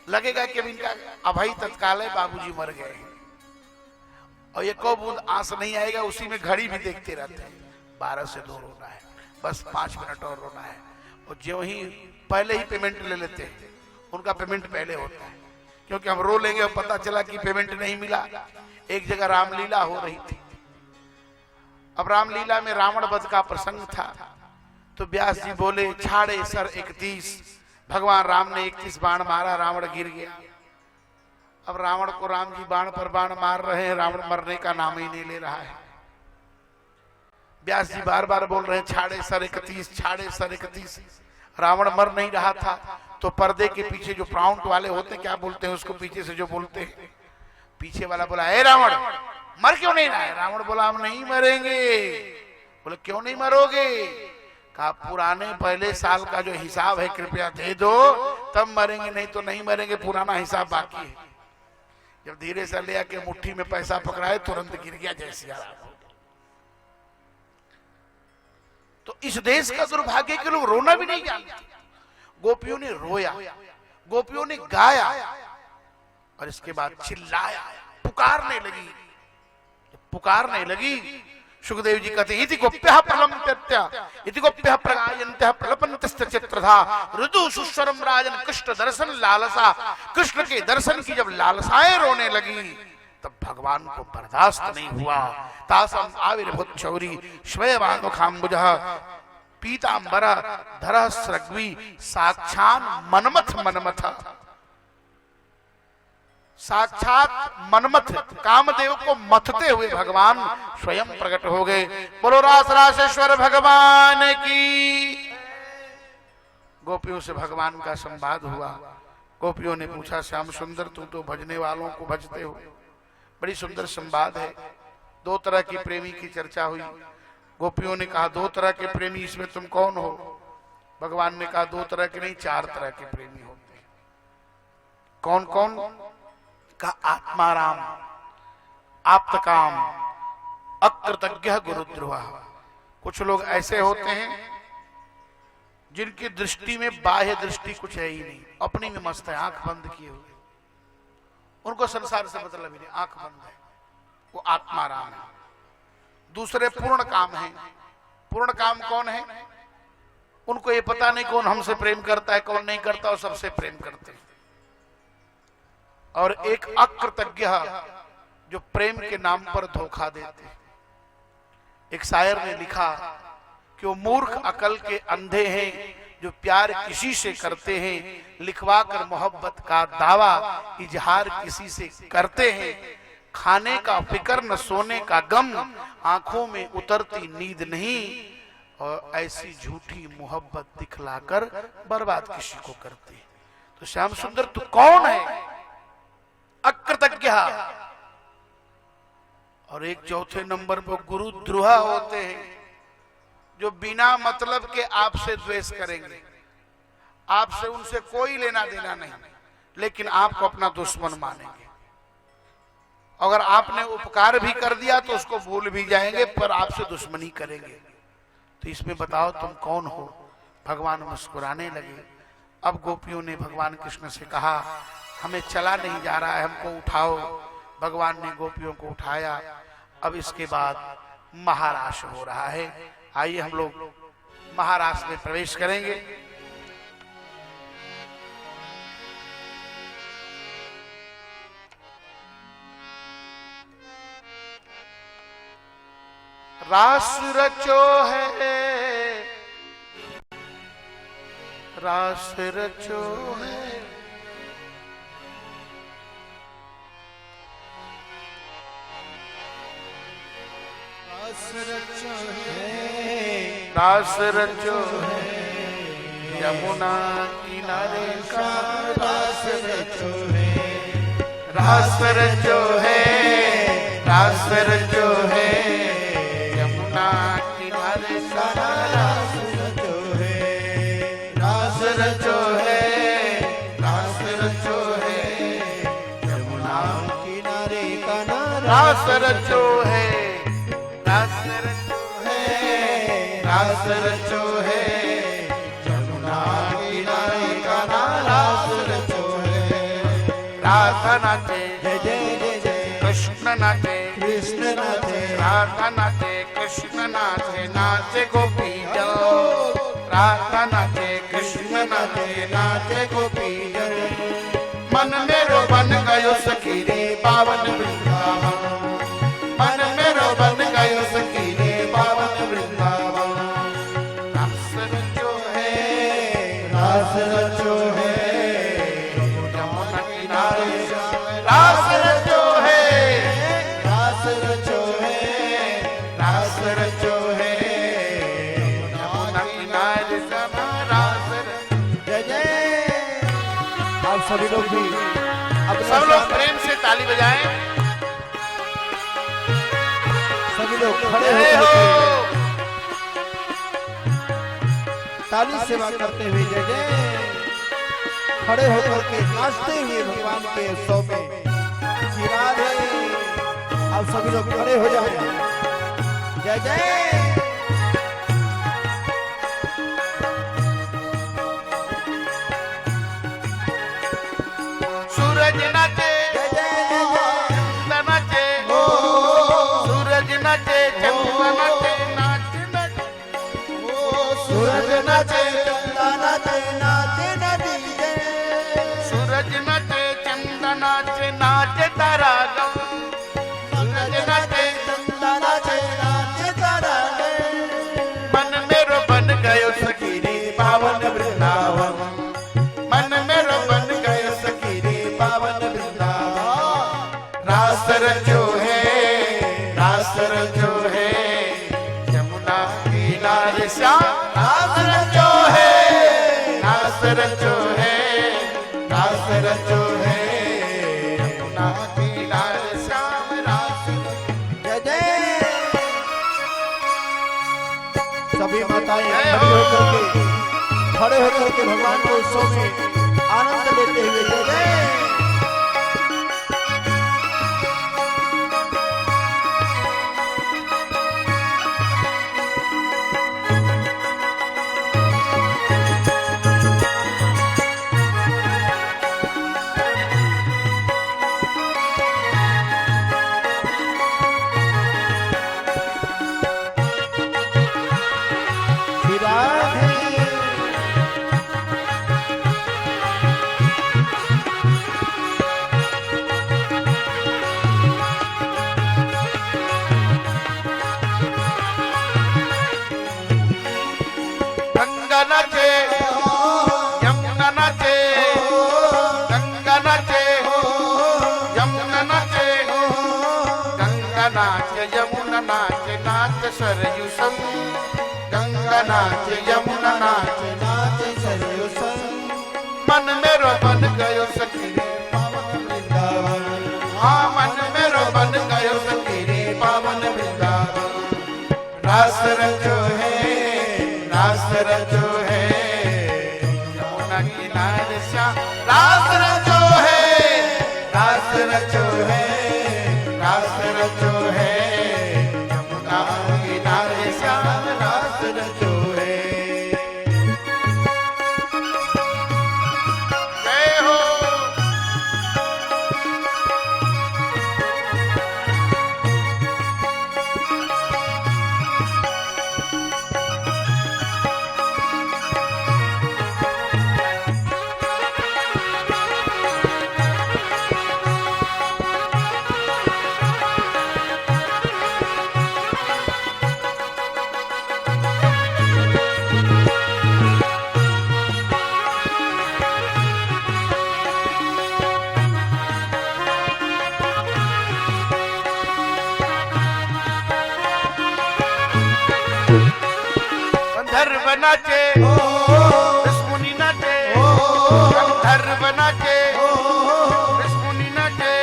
लगेगा कि अब इनका अभाई तत्काल है, बाबूजी मर गए, और ये को बूंद आंस नहीं आएगा। उसी में घड़ी भी देखते रहते हैं, 12 से 2 रोना है, बस 5 मिनट और रोना है। और जो ही पहले ही पेमेंट ले लेते हैं, उनका पेमेंट पहले होता है, क्योंकि हम रो लेंगे और पता चला कि पेमेंट नहीं मिला। एक जगह रामलीला हो रही थी, अब रामलीला में रावण वध का प्रसंग था, तो व्यास जी बोले छाड़े सर 31, भगवान राम ने 31 बाण मारा, रावण गिर गया। अब रावण को राम जी बाण पर बाण मार रहे हैं, रावण मरने का नाम ही नहीं ले रहा है। व्यास जी बार बार बोल रहे हैं छाड़े सर 31, छाड़े सर 31, रावण मर नहीं रहा था। तो पर्दे के पीछे जो प्राउंट वाले होते हैं, क्या बोलते हैं उसको, पीछे से जो बोलते हैं, पीछे वाला बोला ए रावण मर क्यों नहीं रहा है? रावण बोला हम नहीं मरेंगे। बोले क्यों नहीं मरोगे? कहा पुराने पहले साल का जो हिसाब है कृपया दे दो, तब मरेंगे, नहीं तो नहीं मरेंगे, पुराना हिसाब बाकी है। जब धीरे से ले आके मुट्ठी में पैसा पकड़ाए, तुरंत गिर गया जय सिया राम। तो इस देश का दुर्भाग्य के लोग रोना भी नहीं जानते। गोपियों ने रोया, गोपियों ने गाया, और इसके बाद चिल्लाया, पुकारने लगी। पुकारने लगी, सुखदेव जी कहते इति गोप्यः प्रलम्प्यत्य इति गोप्यः प्रगायन्त्यः प्रलपन्तश्च चित्रधा ऋतु सुस्वरम राजन। कृष्ण दर्शन लालसा, कृष्ण के दर्शन की जब लालसाएं रोने लगी, तब भगवान को बर्दाश्त नहीं हुआ। तासम आविर्भूत चौरी श्वेयवानुखाम्बुजः पीतांबर धरः स्रग्वी साक्षान मनमथ मनमथ। साक्षात मनमथ कामदेव को मथते हुए भगवान स्वयं प्रकट हो गए। बोलो रास रासेश्वर भगवान की। गोपियों से भगवान का संवाद हुआ। गोपियों ने पूछा श्याम सुंदर तू तो भजने वालों को भजते हो, बड़ी सुंदर संवाद है। 2 तरह की प्रेमी की चर्चा हुई। गोपियों ने कहा 2 तरह के प्रेमी, इसमें तुम कौन हो? भगवान ने कहा 2 तरह के नहीं 4 तरह के प्रेमी होते हैं। कौन कौन? का आत्माराम, आप्तकाम, अकृतज्ञ गुरुद्रोह। कुछ लोग ऐसे होते हैं जिनकी दृष्टि में बाह्य दृष्टि कुछ है ही नहीं, अपनी में मस्त है, आंख बंद किए हुए, उनको संसार से मतलब ही नहीं, आंख बंद है, वो आत्माराम है। दूसरे पूर्ण काम है। पूर्ण काम कौन है? उनको ये पता नहीं कौन हमसे प्रेम करता है कौन नहीं करता, और सबसे प्रेम करते हैं। और एक अकृतज्ञ जो प्रेम के नाम पर धोखा देते। एक शायर ने लिखा कि वो मूर्ख अकल के अंधे हैं जो प्यार किसी से करते हैं, लिखवा कर मोहब्बत का दावा इजहार किसी से करते हैं। खाने का फिक्र न सोने का गम, आंखों में उतरती नींद नहीं, और ऐसी झूठी मोहब्बत दिखलाकर बर्बाद किसी को करते हैं। तो श्याम सुंदर तू कौन है? अकृतज्ञ। और एक चौथे नंबर पर गुरुद्रोह होते हैं जो बिना मतलब के आपसे द्वेष करेंगे, आपसे उनसे कोई लेना देना नहीं, लेकिन आपको अपना दुश्मन मानेंगे। अगर आपने उपकार भी कर दिया तो उसको भूल भी जाएंगे, पर आपसे दुश्मनी करेंगे। तो इसमें बताओ तुम कौन हो? भगवान मुस्कुराने लगे। अब गोपियों ने भगवान कृष्ण से कहा हमें चला नहीं जा रहा है, हमको उठाओ। भगवान ने गोपियों को उठाया। अब इसके बाद महारास हो रहा है। आइए हम लोग महारास में प्रवेश करेंगे। रास रचो है, रास रचो है, रास रचो है, रास रचो है, यमुना किनारे का रास रचो है, रास रचो है, रास रचो है, यमुना किनारे का रास रचो है, रास रचो है, रास रचो है, यमुना किनारे का नारा रास रचो है, रास रचो है, रास रचो है, यमुना किनारे का रास रचो है। राधा नाचे, जय जय जय जय कृष्ण नाचे, कृष्ण नाचे, राधा नाचे, कृष्ण नाचे, नाचे गोपी जन, राधा नाचे, कृष्ण नाचे, नाचे गोपी जन, मन मेरो बन गयो सखी रे पावन वृंदावन, मन मेरो बन गयो सखी रे पावन वृंदावन, रास रचो है, रास रचो है, यमुना किनारे रास रचो है, रास रचो है, रास रचो है, यमुना किनारे सदा रास रचो। जय जय। आप सभी लोग भी अपने सब लोग साथ- प्रेम से ताली बजाएं। सभी लोग खड़े जय होकर हो। के ताली सेवा करते हुए जय जय, खड़े होकर के नाचते हुए भगवान के उत्सव में श्री राधे। आप सभी लोग खड़े हो जाए, जय जय। सूरज नाचे, जय जय चंद्र नाचे, सूरज नाचे, चंद्र नाचे, नाच नाच, सूरज नाचे, चंदा नाचे, नाचे नदी जय। सूरज नाचे, चंद्र नाचे, नाचे तारा गम, सूरज नाचे, चंदा नाचे, नाचे तारा जय। मन मेरो बन गयो सखी रे पावन वृंदावन, मन मेरो बन गयो सखी रे पावन वृंदावन, रास रचो है, रास रचो है, यमुना किनारे श्याम रास रचो है, रास रचो है, रास रचो है, यमुना किनारे श्याम रास रचो। जय जय। सभी माताएं जय खड़ी हो। होकर के खड़े होकर के भगवान के उत्सव में आनंद लेते हुए जय जय। श्री राधे। गंगा नाचे, यमुना नाचे, गंगा नाचे, यमुना नाचे, गंगा नाचे, यमुना नाचे, नाच सरयू संग, गंगा नाचे, यमुना नाचे, नाचे सरयू संग, मन मेरो बन गयो सखी रे पावन वृंदावन, हाँ मन मेरो बन गयो सखी रे पावन वृंदावन, रास रचो है, रास रचो है, यमुना किनारे श्याम रास रचो है, रास रचो है, रास रचो है, यमुना किनारे श्याम रास रचो है। जय हो। गंधर्व नाचे, ऋषमुनि नाचे, गंधर्व नाचे, ऋषमुनि नाचे,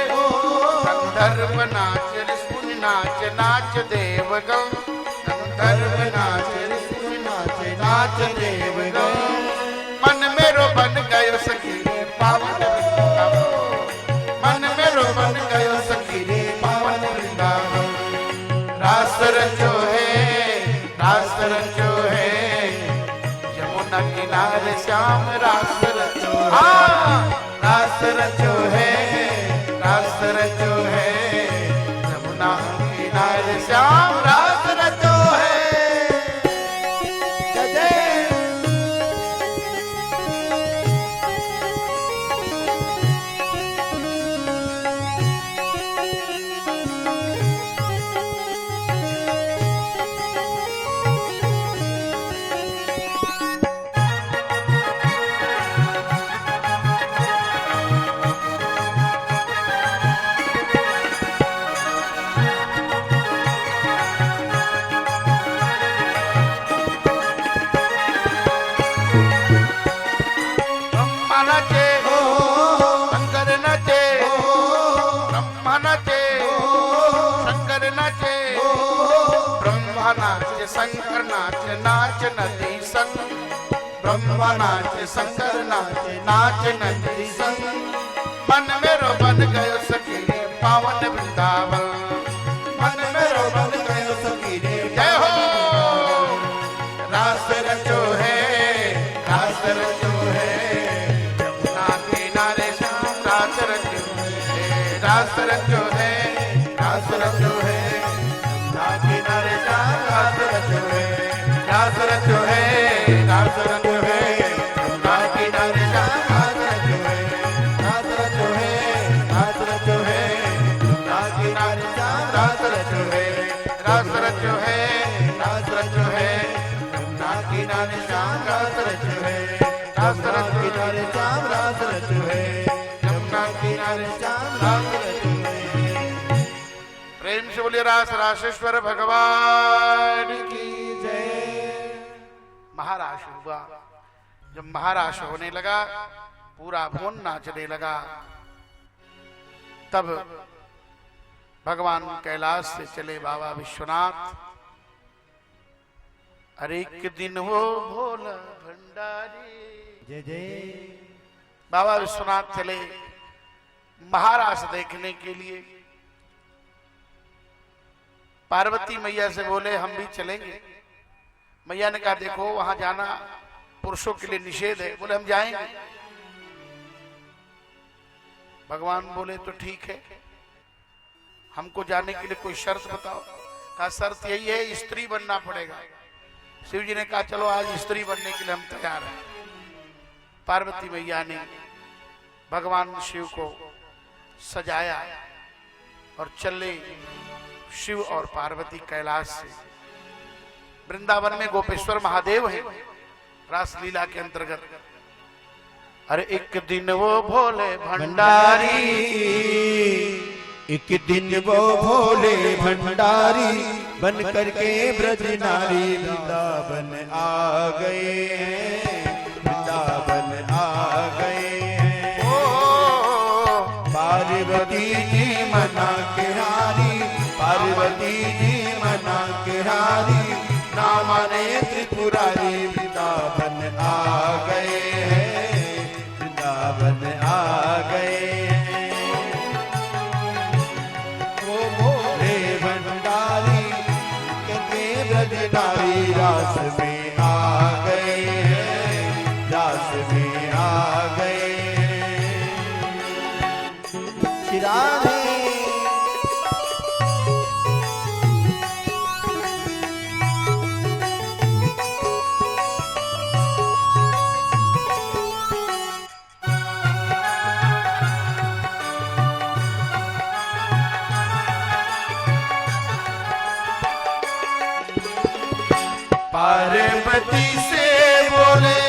गंधर्व नाच, ऋषमुनि नाच, नाच देवगण, गंधर्व नाच, ऋषमुनि नाच, नाच देवगण। मन मेरो बन गयो सखी रे पावन वृंदावन, मन मेरो बन गयो सखी रे पावन वृंदावन। रास रचो है, रास रचो है, यमुना किनारे श्याम रास रचो, हाँ रास रचो है, रास रचो है, यमुना किनारे श्याम रास रचो है। जय जय नाचे, शंकर नाचे, ब्रह्मा नाचे, शंकर नाचे, ब्रह्मा नाचे, शंकर नाचे, नाच नदी संग, ब्रह्मा नाचे, शंकर नाचे, नाच नदी संग। मन मेरो बन गयो सखी रे पावन वृंदावन, मन मेरो बन गयो सखी रे, जय हो। रास रचो है, रास रचो है, रास रचो है, रास रचो है, यमुना किनारे श्याम रास रचो है, रास रचो है, रास रचो है, यमुना किनारे श्याम रास रचो है, रास रचो है, रास रचो है, यमुना किनारे श्याम रास रचो है, रास रचो है, रास रचो है, यमुना किनारे श्याम रास रचो है, रास रचो किनारे श्याम रास रचो है, किनारे श्याम रास रचो है। प्रेम से बोलिए रास रासेश्वर भगवान की जय। महाराश हुआ, जब महाराश होने लगा, पूरा भुवन नाचने लगा, तब भगवान कैलाश से चले बाबा विश्वनाथ। अरे एक दिन वो भोला भंडारी, जय जय बाबा विश्वनाथ चले महारास देखने के लिए। पार्वती मैया से बोले हम भी चलेंगे। मैया ने कहा देखो वहां जाना पुरुषों के लिए निषेध है। बोले हम जाएंगे। भगवान बोले तो ठीक है, हमको जाने के लिए कोई शर्त बताओ। कहा शर्त यही है स्त्री बनना पड़ेगा। शिव जी ने कहा चलो आज स्त्री बनने के लिए हम तैयार हैं। पार्वती मैया ने भगवान शिव को सजाया और चले शिव और पार्वती कैलाश से। वृंदावन में गोपेश्वर महादेव हैं रास लीला के अंतर्गत। अरे एक दिन वो भोले भंडारी, एक दिन वो भोले भंडारी बन करके ब्रज नारी वृंदावन आ गए हैं, वृंदावन आ गए हैं। पार्वती जी मना के हारी, पार्वती जी मना के हारी, ना माने त्रिपुरारी वृंदावन आ गए हैं, वृंदावन आ गए हैं। वो भोले भंडारी कहते ब्रज नारी रास में आ गए हैं, रास में आ गए राधे। पार्वती से बोले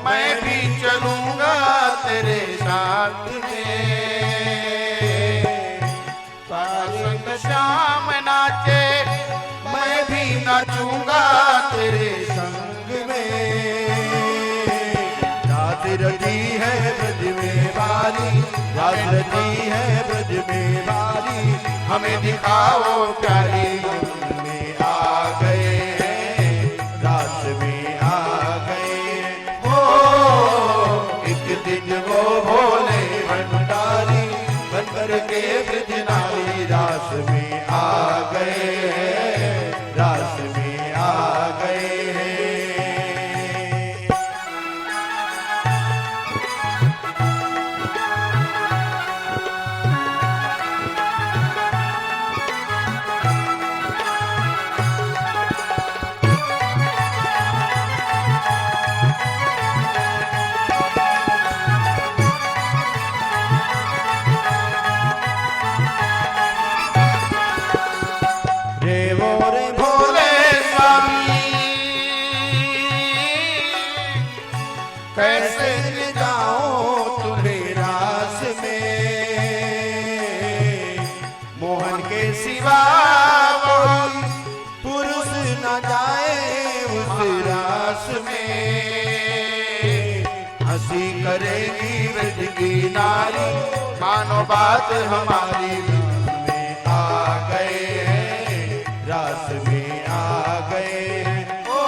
मैं भी चलूंगा तेरे साथ में। संग श्याम नाचे मैं में बारी हमें दिखाओ प्यारी में आ गए हैं, रास में आ गए हो। एक दिन वो भोले भंडारी बनकर के ब्रज नारी रास में आ गए हैं, रास में आ गए हैं। रे वो रे भोले स्वामी कैसे जाऊं तुम्हें रास में, मोहन के सिवा कोई पुरुष न जाए उस रास में। हंसी करेगी ब्रज की नारी मानो बात हमारी में आ गए हैं, रास में आ गए हैं। ओ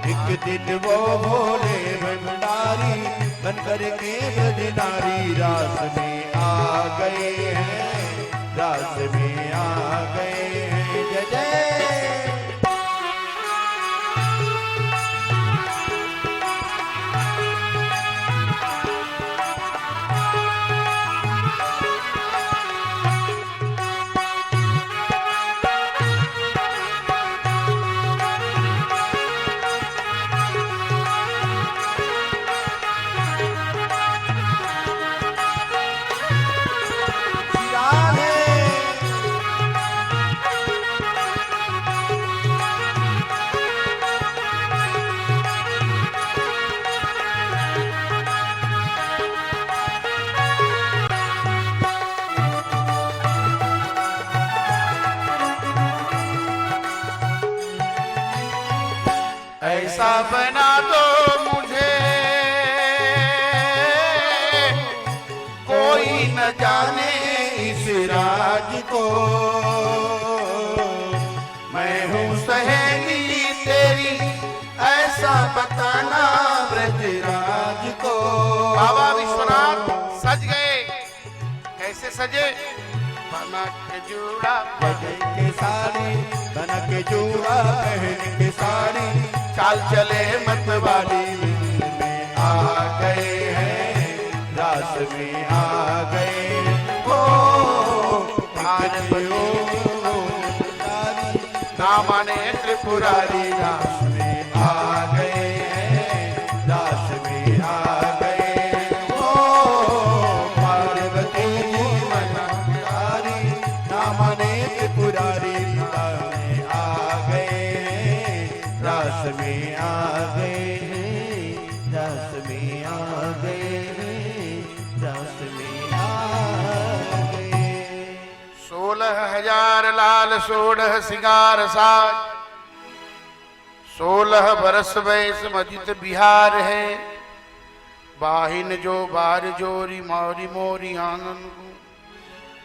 एक दिन वो भोले भंडारी बनकर के ब्रज नारी रास में आ गए हैं, रास में आ गए हैं। जय जय राधे। ऐसा बना दो मुझे कोई न जाने इस राज को, मैं हूँ सहेली तेरी ऐसा बताना ब्रज राज को। बाबा विश्वनाथ सज गए। कैसे सजे? बना के जूड़ा पहन के साड़ी बना के जूड़ा पहन के साड़ी चाल चले मतवाली में आ गए हैं, रास में आ गए हो। ना माने त्रिपुरारी रास में आ गए हैं, रास में आ गए हो। पार्वती मनारी नाम अनेक पुरारी में आ गए हैं, रास में आ गए हैं, रास में आ गए हैं, रास में आ गए। 16,000 लाल 16 सिंगार साज 16 बरस वैस मजित बिहार है। बाहिन जो बार जोरी मौरी मोरी आंगन को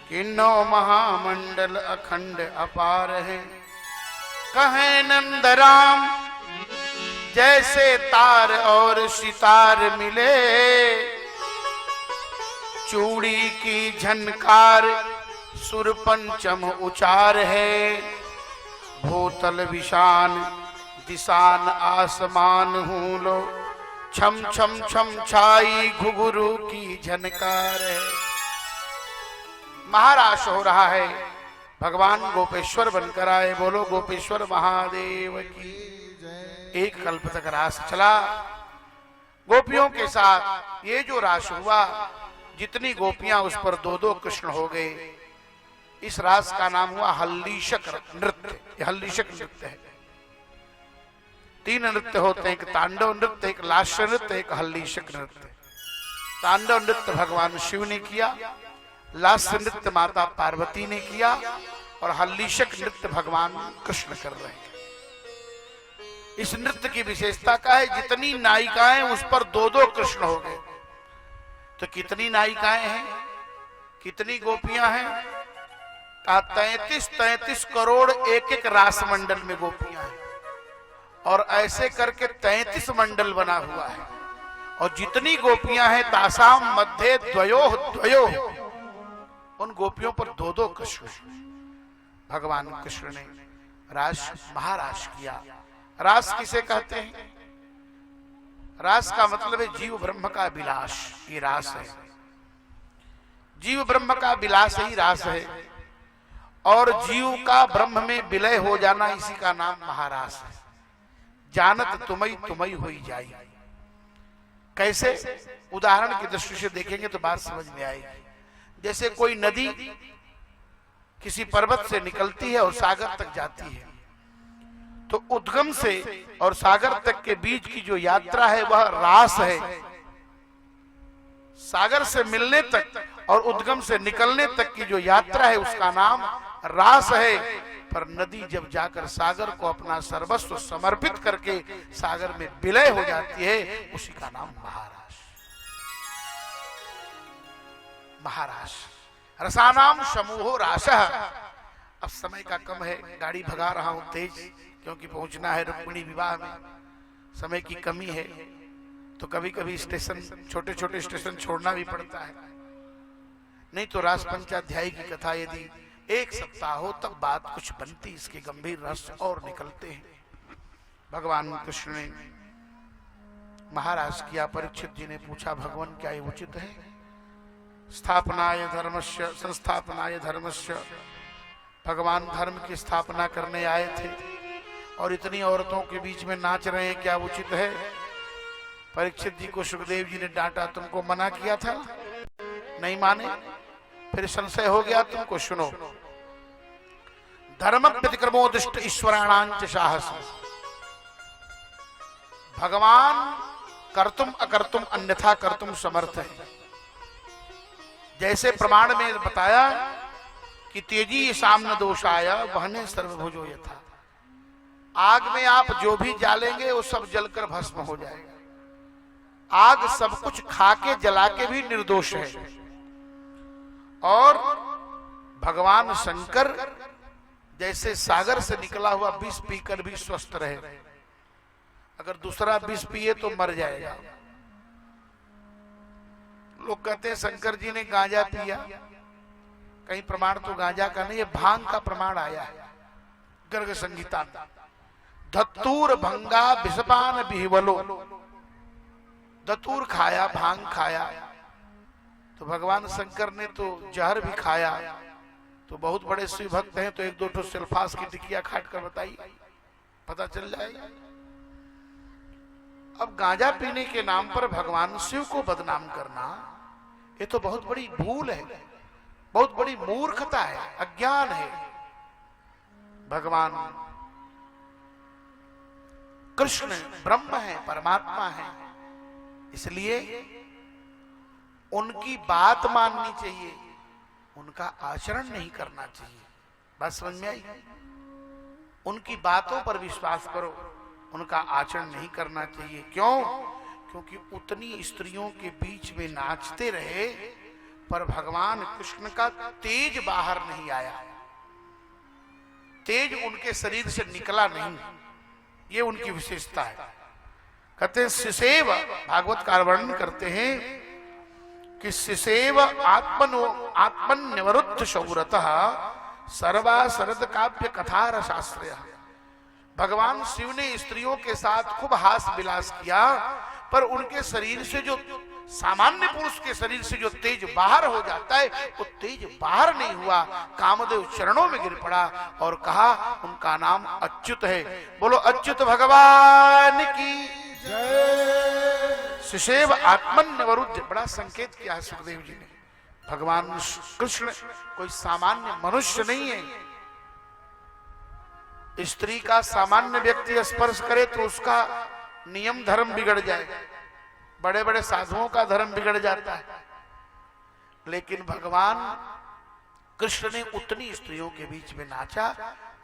किन्नो महामंडल अखंड अपार है। कहे नंदराम जैसे तार और सितार मिले, चूड़ी की झनकार सुर पंचम उचार है। भूतल विशान दिशान आसमान हूँ लो, छम छम छम छाई घुघरू की झनकार है। महाराश हो रहा है, भगवान गोपेश्वर बनकर आए। बोलो गोपेश्वर महादेव की। एक कल्प तक रास चला गोपियों के साथ। ये जो रास हुआ, जितनी गोपियां उस पर दो दो कृष्ण हो गए। इस रास का नाम हुआ हल्लीशक नृत्य। यह हल्लीशक नृत्य है। 3 नृत्य होते हैं, एक तांडव नृत्य, एक लास्य नृत्य, एक हल्लीशक नृत्य। तांडव नृत्य भगवान शिव ने किया, लास्य नृत्य माता पार्वती ने किया, और हल्लीशक नृत्य भगवान कृष्ण कर रहे हैं। इस नृत्य की विशेषता का है, जितनी नायिकाएं उस पर दो दो कृष्ण हो गए। तो कितनी नायिकाएं हैं? कितनी गोपियां हैं? 33 करोड़ एक एक रास मंडल में गोपियां हैं, और ऐसे करके 33 मंडल बना हुआ है। और जितनी गोपियां हैं तासाम मध्य द्वयो, उन गोपियों पर दो दो कृष्ण। भगवान कृष्ण ने रास महारास किया। रास किसे कहते हैं? रास का मतलब है जीव ब्रह्म का विलास, ये रास है। जीव ब्रह्म का विलास ही रास है, और जीव का ब्रह्म में विलय हो जाना, इसी का नाम महारास है। जानत तुमई तुमई होई जाई। कैसे? उदाहरण की दृष्टि से देखेंगे तो बात समझ में आएगी। जैसे कोई नदी किसी पर्वत से निकलती है और सागर तक जाती है, तो उद्गम से और सागर तक के बीच की जो यात्रा है वह रास है। सागर से मिलने तक और उद्गम से निकलने तक की जो यात्रा है उसका नाम रास है। पर नदी जब जाकर सागर को अपना सर्वस्व समर्पित करके सागर में विलय हो जाती है, उसी का नाम महारास। महारास रसानाम समूहो रासः। अब समय का कम है, गाड़ी भगा रहा हूं तेज, क्योंकि पहुंचना है रुक्मिणी विवाह में। समय की कमी है, तो कभी कभी स्टेशन, छोटे छोटे स्टेशन छोड़ना भी पड़ता है। नहीं तो रास पंचाध्यायी की कथा यदि एक सप्ताह हो तब बात कुछ बनती, इसके गंभीर रस और निकलते हैं। भगवान कृष्ण ने महाराज किया। परीक्षित जी ने पूछा, भगवान क्या ये उचित है? स्थापनाय धर्मस्य संस्थापनाय धर्मस्य। भगवान धर्म की स्थापना करने आए थे और इतनी औरतों के बीच में नाच रहे हैं, क्या उचित है? परीक्षित जी को सुखदेव जी ने डांटा, तुमको मना किया था, नहीं माने, फिर संशय हो गया तुमको। सुनो, धर्म व्यतिक्रमोदिष्ट ईश्वराणांच साहस। भगवान कर्तुम अकर्तुम अन्यथा कर्तुम समर्थ है। जैसे प्रमाण में बताया कि तेजी सामने दोषाय वहने सर्वभुजो यथा। आग में आप जो भी जालेंगे वो सब जलकर भस्म हो जाएगा। आग सब कुछ खा के जला के भी निर्दोष है। और भगवान शंकर जैसे सागर से निकला हुआ विष पीकर भी स्वस्थ रहे, अगर दूसरा विष पिए तो मर जाएगा। लोग कहते हैं शंकर जी ने गांजा पिया, कहीं प्रमाण तो गांजा का नहीं है, भांग का प्रमाण आया है गर्ग संहिता में। धतूर भंगा विषपान बिहवलो। धतूर खाया, भांग खाया, तो भगवान शंकर ने तो जहर भी खाया। तो बहुत बड़े शिव भक्त हैं, तो एक दो ठो सिल्फास की टिकिया खाट कर बताइए, पता चल जाएगा। अब गांजा पीने के नाम पर भगवान शिव को बदनाम करना, ये तो बहुत बड़ी भूल है, बहुत बड़ी मूर्खता है, अज्ञान है। भगवान कृष्ण ब्रह्म है, परमात्मा है, इसलिए उनकी बात माननी चाहिए, उनका आचरण नहीं करना चाहिए। बात समझ में आई? उनकी बातों पर विश्वास करो, उनका आचरण नहीं करना चाहिए। क्यों? क्योंकि उतनी स्त्रियों के बीच में नाचते रहे, पर भगवान कृष्ण का तेज बाहर नहीं आया, तेज उनके शरीर से निकला नहीं। ये उनकी विशेषता है। कहते हैं शिशेव, भागवत का वर्णन करते हैं कि शिशेव आत्मन्यवरुद्ध शौरतः सर्वा शरद काव्य कथा रसाश्रय। भगवान शिव ने स्त्रियों के साथ खूब हास विलास किया, पर उनके शरीर से जो सामान्य पुरुष के शरीर से जो तेज बाहर हो जाता है, वो तेज बाहर नहीं हुआ। कामदेव चरणों में गिर पड़ा और कहा उनका नाम अच्युत है। बोलो अच्युत भगवान की जय। शिशेव आत्मन्यवरुद्ध, बड़ा संकेत किया है सुखदेव जी ने। भगवान कृष्ण कोई सामान्य मनुष्य नहीं है। स्त्री का सामान्य व्यक्ति स्पर्श करे तो उसका नियम धर्म बिगड़ जाए, बड़े बड़े साधुओं का धर्म बिगड़ जाता है। लेकिन भगवान कृष्ण ने उतनी स्त्रियों के बीच में नाचा,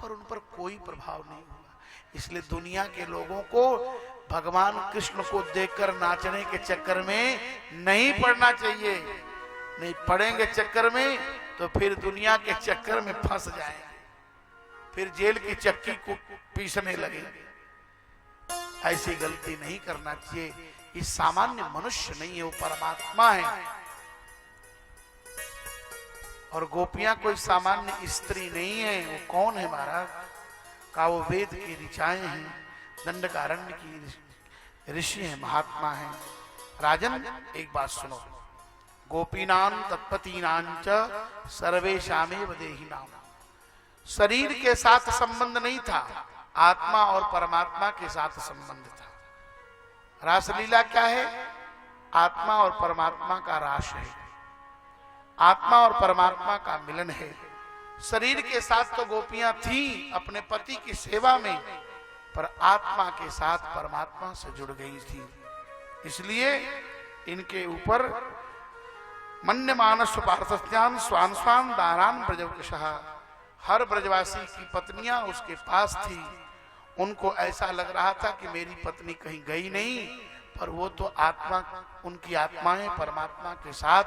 पर उन पर कोई प्रभाव नहीं हुआ। इसलिए दुनिया के लोगों को भगवान कृष्ण को देखकर नाचने के चक्कर में नहीं पड़ना चाहिए। नहीं पड़ेंगे चक्कर में तो फिर दुनिया के चक्कर में फंस जाएंगे, फिर जेल की चक्की को पीसने लगेंगे। ऐसी गलती नहीं करना चाहिए। ये सामान्य मनुष्य नहीं है, वो परमात्मा है। और गोपियां कोई सामान्य स्त्री नहीं है। वो कौन है महाराज? का वो वेद की ऋचाएं हैं, दंडकारण्य की ऋषि हैं, महात्मा हैं। राजन एक बात सुनो, गोपीनाम तत्पतीनां च सर्वेशामेव देहिनाम। शरीर के साथ संबंध नहीं था, आत्मा और परमात्मा के साथ संबंध था। रासलीला क्या है? आत्मा और परमात्मा का रास है, आत्मा और परमात्मा का मिलन है। शरीर के साथ तो गोपियां थी अपने पति की सेवा में, पर आत्मा के साथ परमात्मा से जुड़ गई थी। इसलिए इनके ऊपर मन्य मानस पार्थस्यान स्वान स्वान दारान ब्रजवकशः, हर ब्रजवासी की पत्नियां उसके पास थी। उनको ऐसा लग रहा था कि मेरी पत्नी कहीं गई नहीं, पर वो तो आत्मा, उनकी आत्माएं परमात्मा के साथ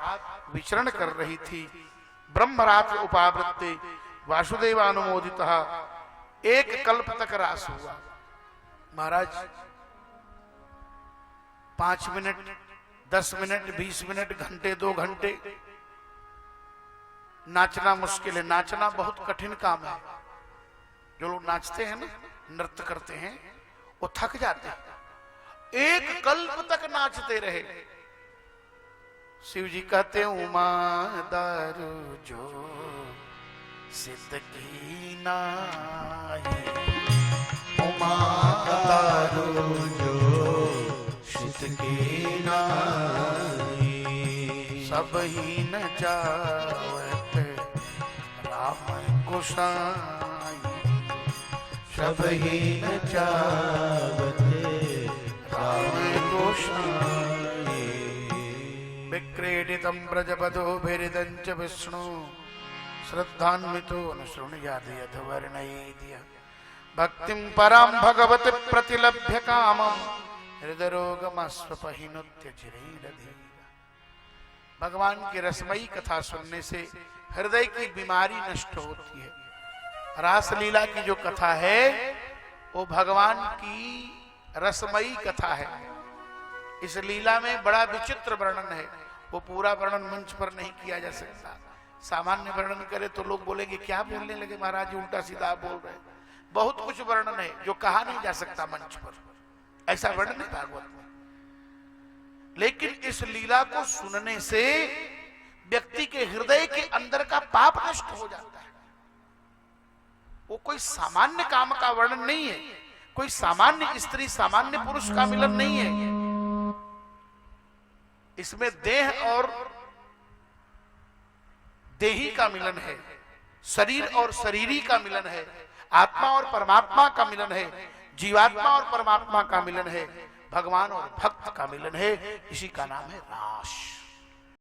विचरण कर रही थी। ब्रह्मरात्र उपावृत्ते वासुदेवानुमोदितः, एक कल्प तक रास हुआ। महाराज 5 मिनट, 10 मिनट, 20 मिनट, घंटे, 2 घंटे नाचना मुश्किल है। नाचना बहुत कठिन काम है। जो लोग नाचते हैं ना, नृत्य करते हैं, वो थक जाते हैं। एक कल्प तक नाचते रहे। शिव जी कहते हैं उमा दारू जो सिद्ध की नाई, उमा दारू जो सिद्ध की नाई, सब ही न जावत राम गोसाई, सब ही न जावत राम गोसाई। विक्रीडितं ब्रजपदोभिरिदं च विष्णु, श्रद्धान्वितो न शृणुयात् यद्वर्णयेद्य। भक्तिं परां भगवति प्रतिलभ्य कामं, हृदयरोगमस्वपहिनुत्य चिरैरधीर। भगवान की रसमयी कथा सुनने से हृदय की बीमारी नष्ट होती है। रासलीला की जो कथा है वो भगवान की रसमयी कथा है। इस लीला में बड़ा विचित्र वर्णन है। वो पूरा वर्णन मंच पर नहीं किया जा सकता। सामान्य वर्णन करे तो लोग बोलेंगे क्या बोलने लगे महाराज, उल्टा सीधा बोल रहे। बहुत कुछ वर्णन है जो कहा नहीं जा सकता मंच पर, ऐसा वर्णन है भागवत में। लेकिन इस लीला को सुनने से व्यक्ति के हृदय के अंदर का पाप नष्ट हो जाता है। वो कोई सामान्य काम का वर्णन नहीं है, कोई सामान्य स्त्री सामान्य पुरुष का मिलन नहीं है। इसमें देह और देही का मिलन है, शरीर और शरीरी का मिलन है, आत्मा और परमात्मा का मिलन है, जीवात्मा और परमात्मा का मिलन है, भगवान और भक्त का मिलन है। इसी का नाम है रास।